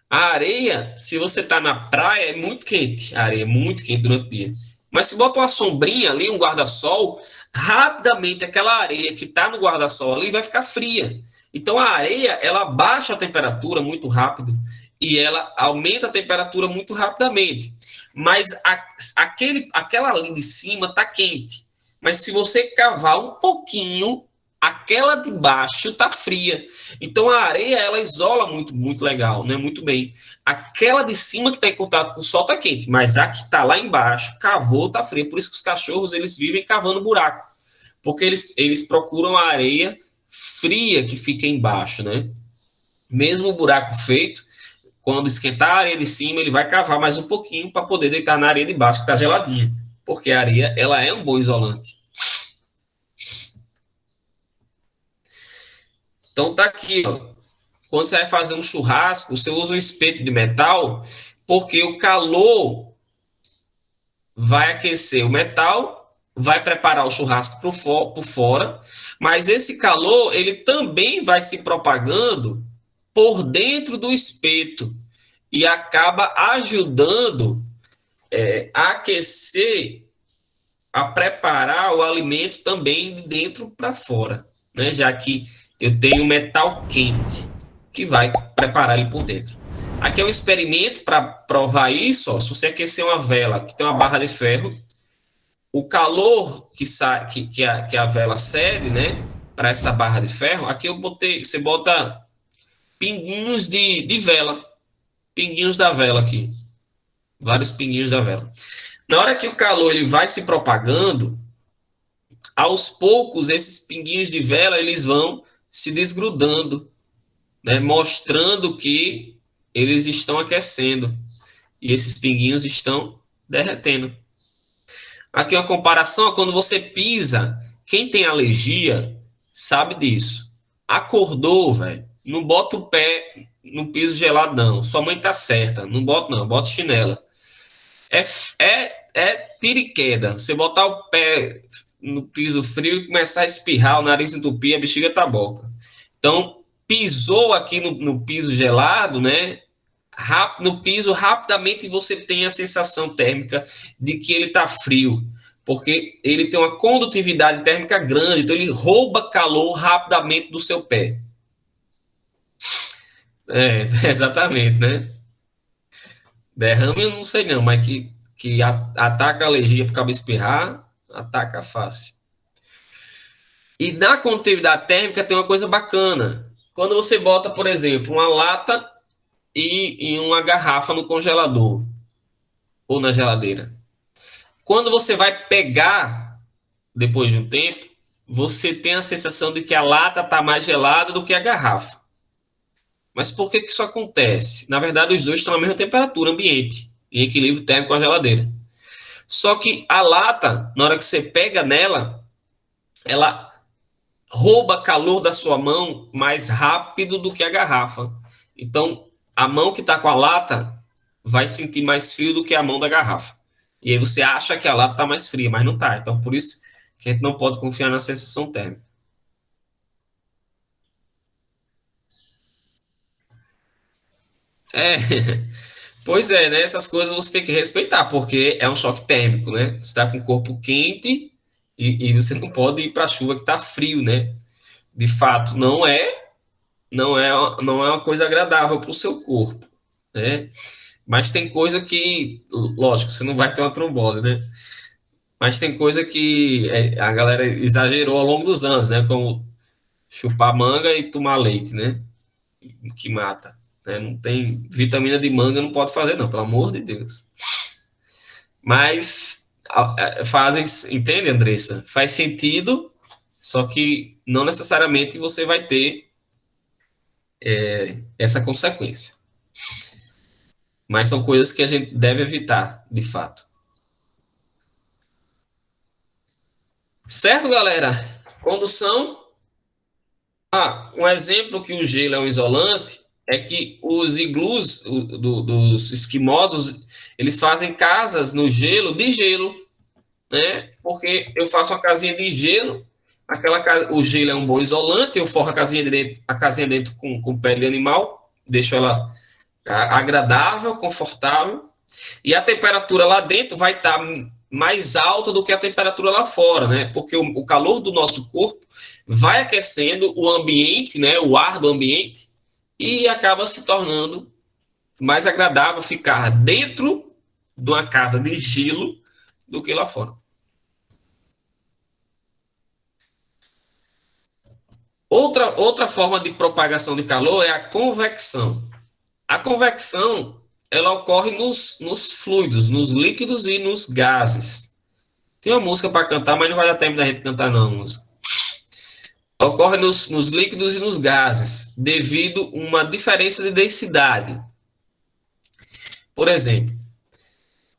A areia, se você está na praia, é muito quente. A areia é muito quente durante o dia. Mas se bota uma sombrinha ali, um guarda-sol, rapidamente aquela areia que está no guarda-sol ali vai ficar fria. Então a areia, ela baixa a temperatura muito rápido e ela aumenta a temperatura muito rapidamente. Mas aquela ali de cima está quente. Mas se você cavar um pouquinho, aquela de baixo está fria. Então a areia ela isola muito, muito legal, né? Muito bem. Aquela de cima que está em contato com o sol está quente, mas a que está lá embaixo, cavou, está fria. Por isso que os cachorros eles vivem cavando buraco, porque eles procuram a areia fria que fica embaixo, né? Mesmo o buraco feito, quando esquentar a areia de cima, ele vai cavar mais um pouquinho para poder deitar na areia de baixo que está geladinha, porque a areia ela é um bom isolante. Então tá aqui, ó. Quando você vai fazer um churrasco, você usa um espeto de metal, porque o calor vai aquecer o metal, vai preparar o churrasco por fora, mas esse calor ele também vai se propagando por dentro do espeto e acaba ajudando a aquecer, a preparar o alimento também de dentro para fora, né? Já que eu tenho metal quente que vai preparar ele por dentro. Aqui é um experimento para provar isso. Ó, se você aquecer uma vela que tem uma barra de ferro, o calor que a vela cede, né, para essa barra de ferro, aqui eu botei, você bota pinguinhos de vela, pinguinhos da vela aqui, vários pinguinhos da vela. Na hora que o calor ele vai se propagando, aos poucos esses pinguinhos de vela eles vão se desgrudando, né, mostrando que eles estão aquecendo e esses pinguinhos estão derretendo. Aqui uma comparação, quando você pisa, quem tem alergia sabe disso. Acordou, velho, não bota o pé no piso gelado não, sua mãe tá certa, não bota não, bota chinela. É tiro e queda, você botar o pé no piso frio e começar a espirrar, o nariz entupir, a bexiga tá boca. Então, pisou aqui no piso gelado, né? No piso, rapidamente você tem a sensação térmica de que ele está frio, porque ele tem uma condutividade térmica grande, então ele rouba calor rapidamente do seu pé. Exatamente, né? Derrame eu não sei não, mas que ataca a alergia por causa de espirrar, ataca fácil. E na condutividade térmica tem uma coisa bacana. Quando você bota, por exemplo, uma lata e uma garrafa no congelador ou na geladeira. Quando você vai pegar, depois de um tempo, você tem a sensação de que a lata está mais gelada do que a garrafa. Mas por que isso acontece? Na verdade, os dois estão na mesma temperatura ambiente, em equilíbrio térmico com a geladeira. Só que a lata, na hora que você pega nela, ela rouba calor da sua mão mais rápido do que a garrafa. Então, a mão que está com a lata vai sentir mais frio do que a mão da garrafa. E aí você acha que a lata está mais fria, mas não está. Então, por isso que a gente não pode confiar na sensação térmica. Pois é, né? Essas coisas você tem que respeitar, porque é um choque térmico, né? Você está com o corpo quente e você não pode ir para a chuva que está frio, né? De fato, não é uma coisa agradável para o seu corpo, né? Mas tem coisa que, lógico, você não vai ter uma trombose, né? Mas tem coisa que a galera exagerou ao longo dos anos, né? Como chupar manga e tomar leite, né? Que mata. Né? Não tem vitamina de manga, não pode fazer, não, pelo amor de Deus. Mas fazem, entende, Andressa? Faz sentido, só que não necessariamente você vai ter essa consequência. Mas são coisas que a gente deve evitar, de fato. Certo, galera? Condução. Um exemplo que o gelo é um isolante é que os iglus dos esquimosos, eles fazem casas no gelo, de gelo, né? Porque eu faço uma casinha de gelo, o gelo é um bom isolante, eu forro a casinha dentro com pele de animal, deixo ela agradável, confortável, e a temperatura lá dentro vai estar mais alta do que a temperatura lá fora, né? Porque o calor do nosso corpo vai aquecendo o ambiente, né? O ar do ambiente, e acaba se tornando mais agradável ficar dentro de uma casa de gelo do que lá fora. Outra forma de propagação de calor é a convecção. A convecção, ela ocorre nos fluidos, nos líquidos e nos gases. Tem uma música para cantar, mas não vai dar tempo da gente cantar, não. Música. Ocorre nos líquidos e nos gases, devido a uma diferença de densidade. Por exemplo,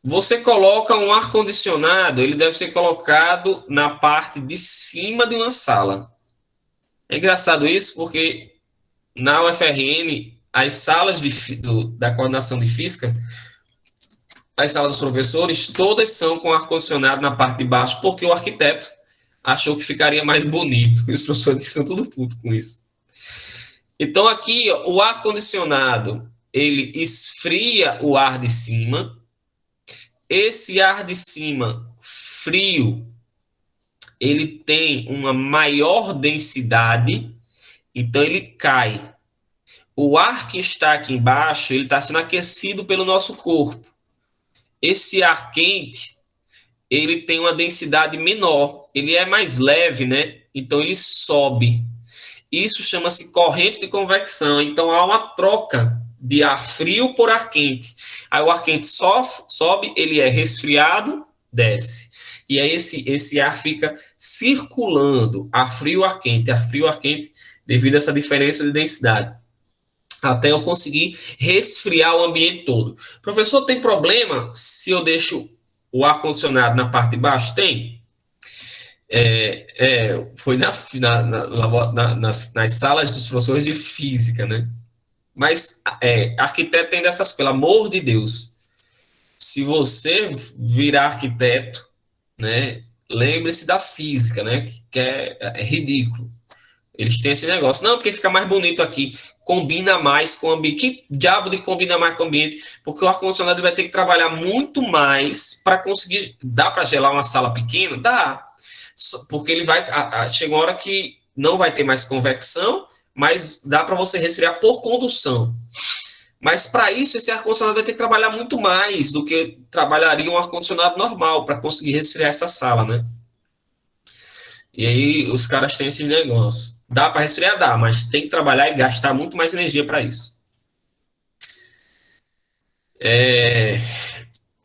você coloca um ar-condicionado, ele deve ser colocado na parte de cima de uma sala. É engraçado isso, porque na UFRN, as salas da coordenação de física, as salas dos professores, todas são com ar-condicionado na parte de baixo, porque o arquiteto achou que ficaria mais bonito. E os professores são tudo puto com isso. Então, aqui, ó, o ar-condicionado, ele esfria o ar de cima. Esse ar de cima, frio, ele tem uma maior densidade, então ele cai. O ar que está aqui embaixo, ele está sendo aquecido pelo nosso corpo. Esse ar quente, ele tem uma densidade menor, ele é mais leve, né? Então ele sobe. Isso chama-se corrente de convecção. Então há uma troca de ar frio por ar quente. Aí o ar quente sobe, ele é resfriado, desce. E aí esse ar fica circulando, ar frio, ar quente, devido a essa diferença de densidade. Até eu conseguir resfriar o ambiente todo. Professor, tem problema se eu deixo o ar-condicionado na parte de baixo? Tem. Foi nas salas dos professores de física, né? Mas arquiteto tem dessas, pelo amor de Deus. Se você virar arquiteto, né, lembre-se da física, né? Que é ridículo. Eles têm esse negócio. Não, porque fica mais bonito aqui. Combina mais com o ambiente. Que diabo de combina mais com o ambiente? Porque o ar-condicionado vai ter que trabalhar muito mais para conseguir... Dá para gelar uma sala pequena? Dá. Porque ele vai... Chega uma hora que não vai ter mais convecção, mas dá para você resfriar por condução. Mas para isso, esse ar-condicionado vai ter que trabalhar muito mais do que trabalharia um ar-condicionado normal para conseguir resfriar essa sala, né? E aí os caras têm esse negócio. Dá para resfriar? Dá, mas tem que trabalhar e gastar muito mais energia para isso.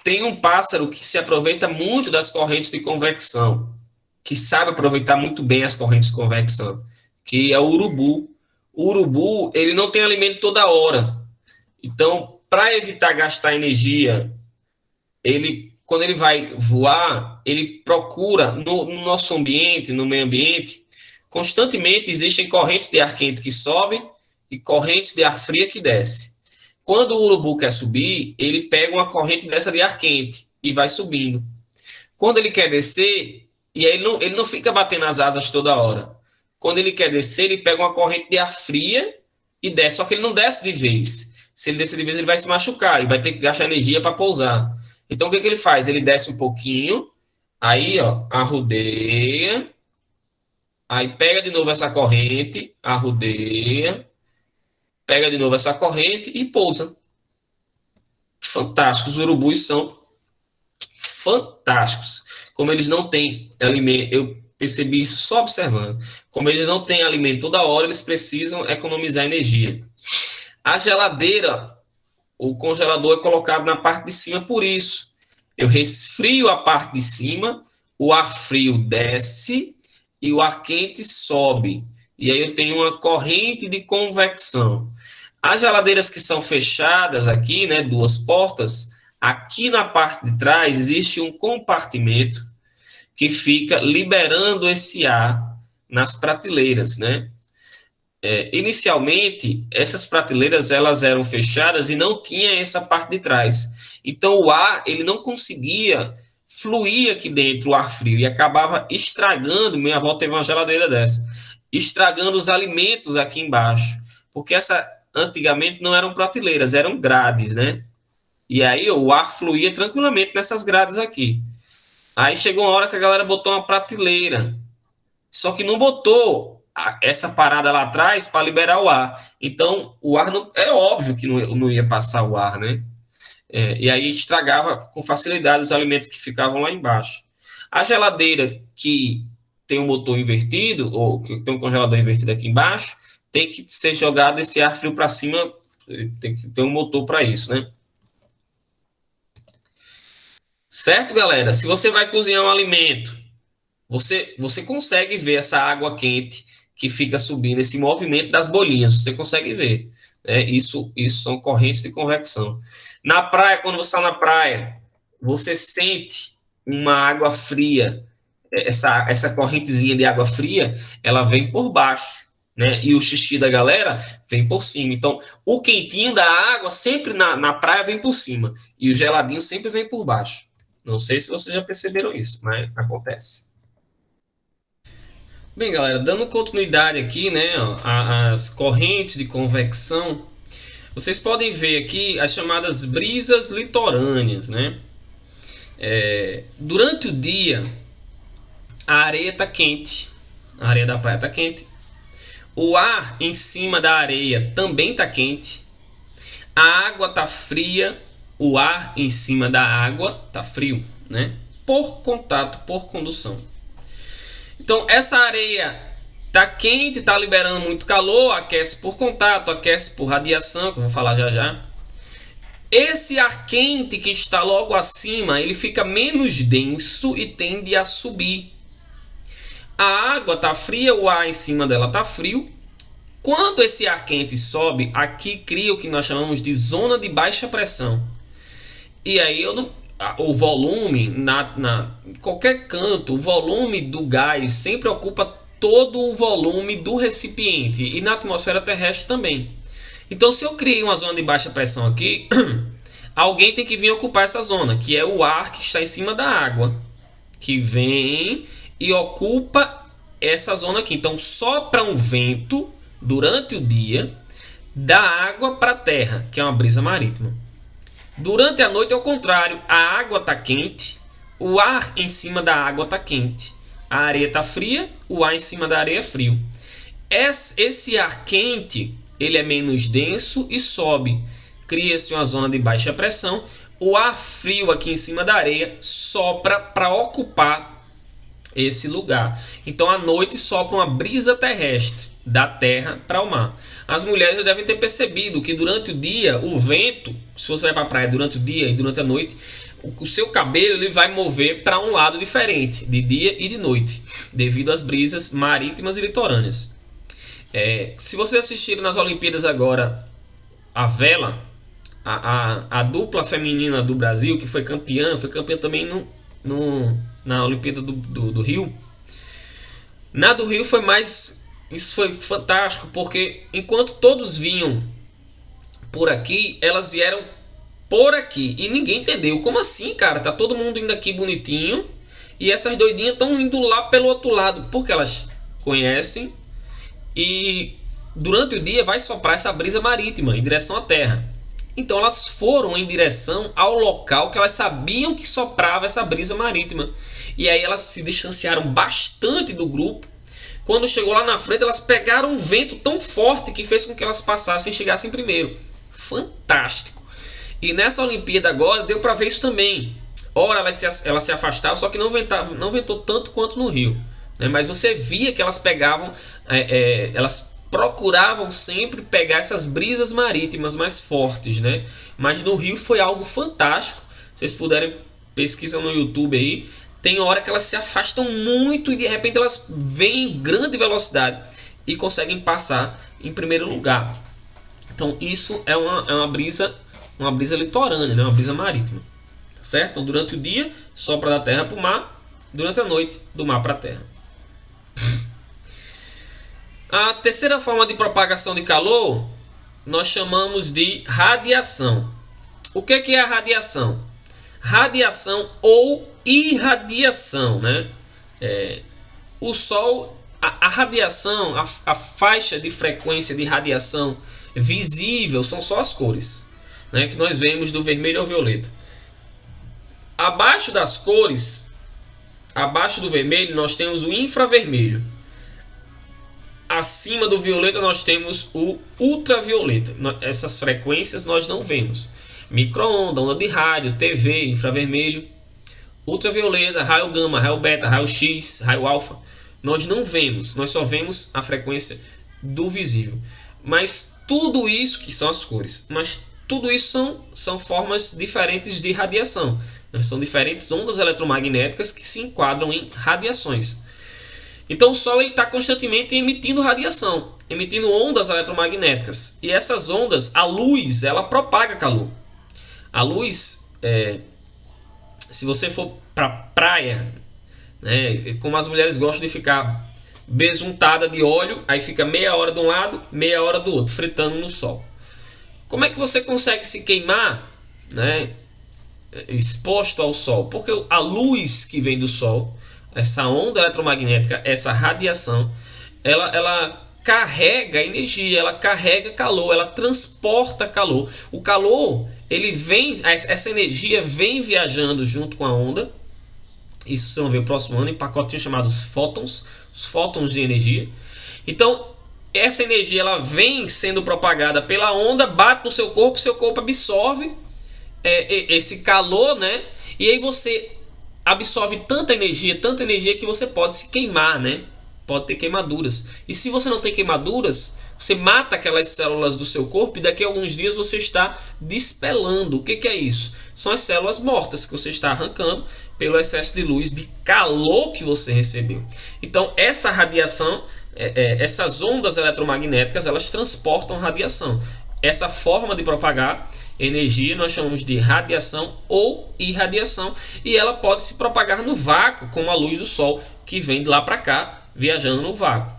Tem um pássaro que se aproveita muito das correntes de convecção, que sabe aproveitar muito bem as correntes de convecção, que é o urubu. O urubu, ele não tem alimento toda hora. Então, para evitar gastar energia, quando ele vai voar, ele procura, no nosso ambiente, no meio ambiente, constantemente existem correntes de ar quente que sobem e correntes de ar fria que desce. Quando o urubu quer subir, ele pega uma corrente dessa de ar quente e vai subindo. Quando ele quer descer, e aí ele não fica batendo as asas toda hora. Quando ele quer descer, ele pega uma corrente de ar fria e desce, só que ele não desce de vez. Se ele descer de vez, ele vai se machucar e vai ter que gastar energia para pousar. Então, o que ele faz? Ele desce um pouquinho, aí, ó, arrodeia, aí pega de novo essa corrente, arrodeia, pega de novo essa corrente e pousa. Fantásticos, os urubus são fantásticos. Como eles não têm alimento, eu percebi isso só observando. Como eles não têm alimento toda hora, eles precisam economizar energia. A geladeira, o congelador é colocado na parte de cima por isso. Eu resfrio a parte de cima, o ar frio desce e o ar quente sobe. e aí eu tenho uma corrente de convecção. As geladeiras que são fechadas aqui, né, duas portas, aqui na parte de trás existe um compartimento que fica liberando esse ar nas prateleiras, né? Inicialmente, essas prateleiras elas eram fechadas e não tinha essa parte de trás. Então, o ar ele não conseguia fluir aqui dentro, o ar frio, e acabava estragando. Minha avó teve uma geladeira dessa, estragando os alimentos aqui embaixo, porque antigamente não eram prateleiras, eram grades, né? E aí o ar fluía tranquilamente nessas grades aqui. Aí chegou uma hora que a galera botou uma prateleira, só que não botou essa parada lá atrás para liberar o ar. Então, o ar não, é óbvio que não ia passar o ar, né? E aí estragava com facilidade os alimentos que ficavam lá embaixo. A geladeira que tem um motor invertido, ou que tem um congelador invertido aqui embaixo, tem que ser jogado esse ar frio para cima, tem que ter um motor para isso, né? Certo, galera? Se você vai cozinhar um alimento, você consegue ver essa água quente que fica subindo, esse movimento das bolinhas, você consegue ver. Né? Isso são correntes de convecção. Na praia, quando você está na praia, você sente uma água fria, essa correntezinha de água fria, ela vem por baixo, né? E o xixi da galera vem por cima. Então, o quentinho da água sempre na praia vem por cima, e o geladinho sempre vem por baixo. Não sei se vocês já perceberam isso, mas acontece. Bem, galera, dando continuidade aqui, né, as correntes de convecção, vocês podem ver aqui as chamadas brisas litorâneas, né? Durante o dia, a areia está quente, a areia da praia está quente, o ar em cima da areia também está quente, a água está fria, o ar em cima da água está frio, né? Por contato, por condução. Então, essa areia está quente, está liberando muito calor, aquece por contato, aquece por radiação, que eu vou falar já já. Esse ar quente que está logo acima, ele fica menos denso e tende a subir. A água está fria, o ar em cima dela está frio. Quando esse ar quente sobe, aqui cria o que nós chamamos de zona de baixa pressão. E aí o volume, em qualquer canto, o volume do gás sempre ocupa todo o volume do recipiente. E na atmosfera terrestre também. Então, se eu criei uma zona de baixa pressão aqui, alguém tem que vir ocupar essa zona, que é o ar que está em cima da água, que vem e ocupa essa zona aqui. Então, sopra um vento durante o dia da água para a terra, que é uma brisa marítima. Durante a noite é o contrário, a água está quente, o ar em cima da água está quente, a areia está fria, o ar em cima da areia é frio. Esse ar quente, ele é menos denso e sobe, cria-se uma zona de baixa pressão, o ar frio aqui em cima da areia sopra para ocupar esse lugar. Então à noite sopra uma brisa terrestre da terra para o mar. As mulheres devem ter percebido que durante o dia o vento, se você vai para a praia durante o dia e durante a noite, o seu cabelo ele vai mover para um lado diferente, de dia e de noite, devido às brisas marítimas e litorâneas. Se vocês assistiram nas Olimpíadas agora a vela, a dupla feminina do Brasil, que foi campeã também na Olimpíada do Rio. Na do Rio foi mais... Isso foi fantástico, porque enquanto todos vinham por aqui, elas vieram por aqui. E ninguém entendeu. Como assim, cara? Tá todo mundo indo aqui bonitinho e essas doidinhas estão indo lá pelo outro lado. Porque elas conhecem e durante o dia vai soprar essa brisa marítima em direção à terra. Então elas foram em direção ao local que elas sabiam que soprava essa brisa marítima. E aí elas se distanciaram bastante do grupo. Quando chegou lá na frente, elas pegaram um vento tão forte que fez com que elas passassem e chegassem primeiro. Fantástico. E nessa Olimpíada agora deu para ver isso também. Ora elas se afastavam, só que não ventou tanto quanto no Rio. Né? Mas você via que elas pegavam, elas procuravam sempre pegar essas brisas marítimas mais fortes. Né? Mas no Rio foi algo fantástico. Se vocês puderem, pesquisam no YouTube aí. Tem hora que elas se afastam muito e de repente elas vêm em grande velocidade. e conseguem passar em primeiro lugar. Então isso é uma brisa litorânea, né? Uma brisa marítima, tá certo? Então durante o dia sopra da terra para o mar, durante a noite do mar para a terra. A terceira forma de propagação de calor nós chamamos de radiação. O que é a radiação? Radiação ou irradiação, né? O Sol, a radiação, a faixa de frequência de radiação visível são só as cores, né, que nós vemos do vermelho ao violeta. Abaixo das cores, abaixo do vermelho, nós temos o infravermelho. Acima do violeta nós temos o ultravioleta. Essas frequências nós não vemos. Micro-onda, onda de rádio, TV, infravermelho, ultravioleta, raio gama, raio beta, raio X, raio alfa. Nós não vemos, nós só vemos a frequência do visível. Mas tudo isso, que são as cores, mas tudo isso são formas diferentes de radiação. São diferentes ondas eletromagnéticas que se enquadram em radiações. Então o Sol está constantemente emitindo radiação, emitindo ondas eletromagnéticas. E essas ondas, a luz, ela propaga calor. A luz, se você for para a praia, né, como as mulheres gostam de ficar besuntada de óleo, aí fica meia hora de um lado, meia hora do outro, fritando no sol. Como é que você consegue se queimar, né, exposto ao sol? Porque a luz que vem do sol, essa onda eletromagnética, essa radiação, ela carrega energia, ela carrega calor, ela transporta calor. O calor, ele vem, essa energia vem viajando junto com a onda. Isso vocês vão ver o próximo ano em pacotinhos chamados fótons, os fótons de energia. Então, essa energia ela vem sendo propagada pela onda, bate no seu corpo absorve esse calor, né? E aí você absorve tanta energia que você pode se queimar, né? Pode ter queimaduras. E se você não tem queimaduras, você mata aquelas células do seu corpo e daqui a alguns dias você está despelando. O que é isso? São as células mortas que você está arrancando pelo excesso de luz, de calor que você recebeu. Então essa radiação, essas ondas eletromagnéticas, elas transportam radiação. Essa forma de propagar energia nós chamamos de radiação ou irradiação, e ela pode se propagar no vácuo, como a luz do Sol que vem de lá para cá, viajando no vácuo.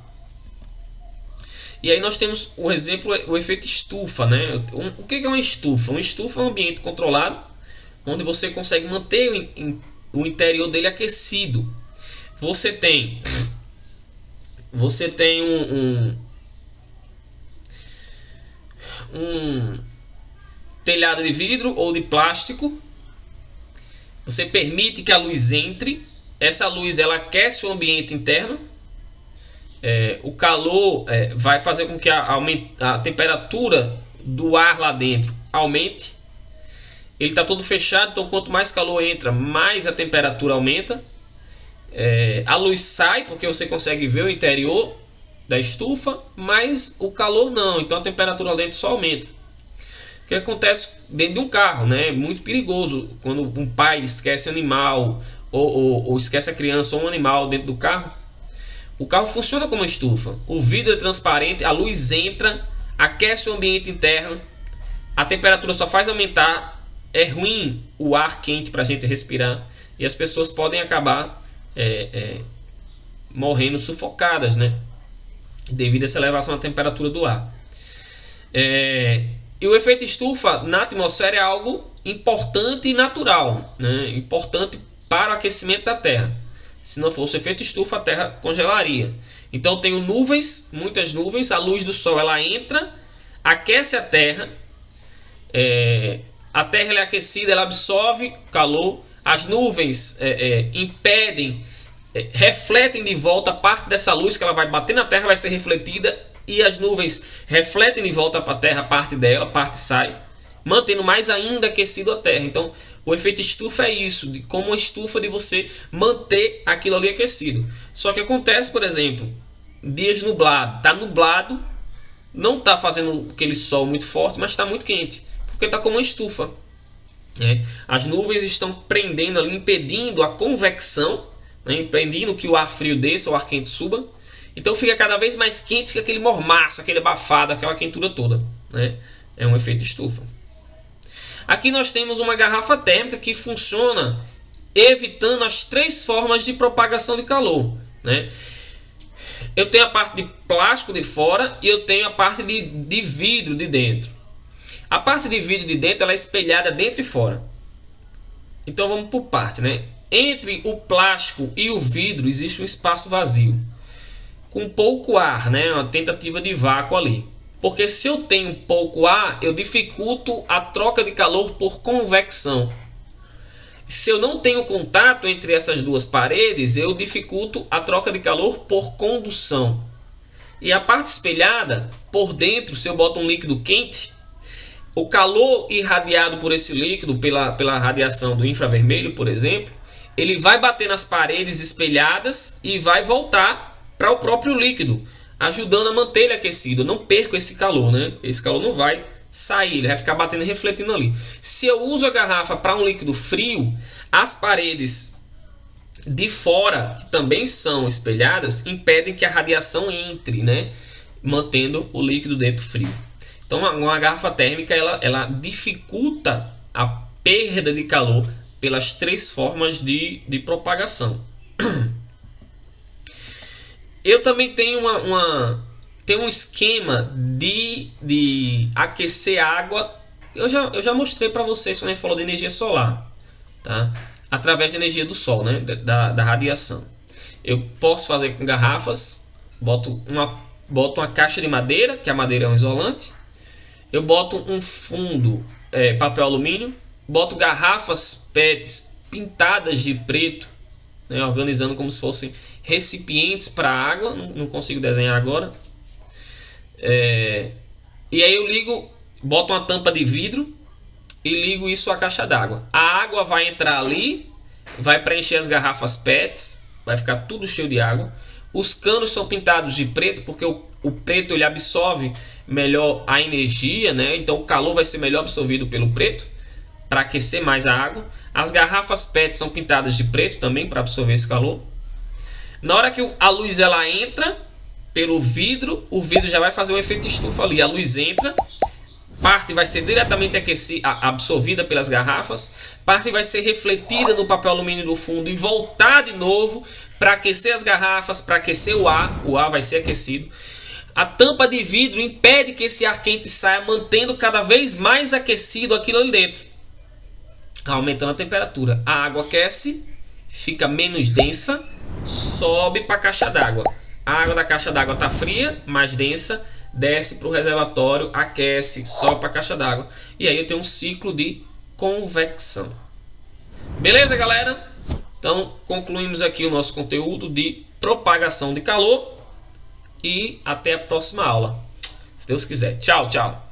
E aí nós temos o exemplo, o efeito estufa, né? O que é uma estufa? Uma estufa é um ambiente controlado, onde você consegue manter o interior dele aquecido. Você tem um telhado de vidro ou de plástico. Você permite que a luz entre. Essa luz ela aquece o ambiente interno. O calor vai fazer com que a temperatura do ar lá dentro aumente. Ele está todo fechado, então quanto mais calor entra, mais a temperatura aumenta. A luz sai porque você consegue ver o interior da estufa, mas o calor não, então a temperatura lá dentro só aumenta. O que acontece dentro de um carro, né? É muito perigoso quando um pai esquece animal ou esquece a criança ou um animal dentro do carro. O carro funciona como uma estufa. O vidro é transparente, a luz entra, aquece o ambiente interno, a temperatura só faz aumentar. É ruim o ar quente para a gente respirar e as pessoas podem acabar morrendo sufocadas, né? Devido a essa elevação da temperatura do ar. E o efeito estufa na atmosfera é algo importante e natural, né? Importante para o aquecimento da Terra. Se não fosse o efeito estufa, a Terra congelaria. Então tenho nuvens, muitas nuvens, a luz do Sol ela entra, aquece a Terra. A Terra ela é aquecida, ela absorve calor. As nuvens impedem, refletem de volta parte dessa luz que ela vai bater na Terra, vai ser refletida, e as nuvens refletem de volta para a Terra parte dela, parte sai, mantendo mais ainda aquecido a Terra. Então o efeito estufa é isso, como uma estufa de você manter aquilo ali aquecido. Só que acontece, por exemplo, dias nublados, está nublado, não está fazendo aquele sol muito forte, mas está muito quente, porque está como uma estufa. As nuvens estão prendendo ali, impedindo a convecção, né, impedindo que o ar frio desça, o ar quente suba, Então fica cada vez mais quente, fica aquele mormaço, aquele abafado, aquela quentura toda, né? É um efeito estufa. Aqui nós temos uma garrafa térmica que funciona evitando as 3 formas de propagação de calor, né? Eu tenho a parte de plástico de fora e eu tenho a parte de vidro de dentro. A parte de vidro de dentro ela é espelhada dentro e fora. Então vamos por parte, né? Entre o plástico e o vidro existe um espaço vazio, com pouco ar, né? Uma tentativa de vácuo ali. Porque se eu tenho pouco ar, eu dificulto a troca de calor por convecção. Se eu não tenho contato entre essas duas paredes, eu dificulto a troca de calor por condução. E a parte espelhada, por dentro, se eu boto um líquido quente, o calor irradiado por esse líquido, pela radiação do infravermelho, por exemplo, ele vai bater nas paredes espelhadas e vai voltar para o próprio líquido, ajudando a manter ele aquecido. Eu não perco esse calor, né? Esse calor não vai sair, ele vai ficar batendo e refletindo ali. Se eu uso a garrafa para um líquido frio, as paredes de fora, que também são espelhadas, impedem que a radiação entre, né? Mantendo o líquido dentro frio. Então uma garrafa térmica ela dificulta a perda de calor pelas 3 formas de propagação. Eu também tenho um esquema de aquecer água. Eu já mostrei para vocês quando a gente falou de energia solar, tá? Através da energia do sol, né? da radiação. Eu posso fazer com garrafas, boto uma caixa de madeira, que a madeira é um isolante. Eu boto um fundo, papel alumínio, boto garrafas PETs pintadas de preto, né, organizando como se fossem recipientes para água. Não consigo desenhar agora. E aí eu boto uma tampa de vidro e ligo isso à caixa d'água. A água vai entrar ali, vai preencher as garrafas PETs, vai ficar tudo cheio de água. Os canos são pintados de preto porque o preto ele absorve melhor a energia, né? Então o calor vai ser melhor absorvido pelo preto para aquecer mais a água. As garrafas PET são pintadas de preto também para absorver esse calor. Na hora que a luz ela entra pelo vidro, o vidro já vai fazer um efeito estufa ali. A luz entra, parte vai ser diretamente absorvida pelas garrafas, parte vai ser refletida no papel alumínio do fundo e voltar de novo para aquecer as garrafas, para aquecer o ar vai ser aquecido. A tampa de vidro impede que esse ar quente saia, mantendo cada vez mais aquecido aquilo ali dentro, aumentando a temperatura. A água aquece, fica menos densa, sobe para a caixa d'água. A água da caixa d'água está fria, mais densa, desce para o reservatório, aquece, sobe para a caixa d'água. E aí eu tenho um ciclo de convecção. Beleza, galera? Então concluímos aqui o nosso conteúdo de propagação de calor. E até a próxima aula, se Deus quiser. Tchau, tchau.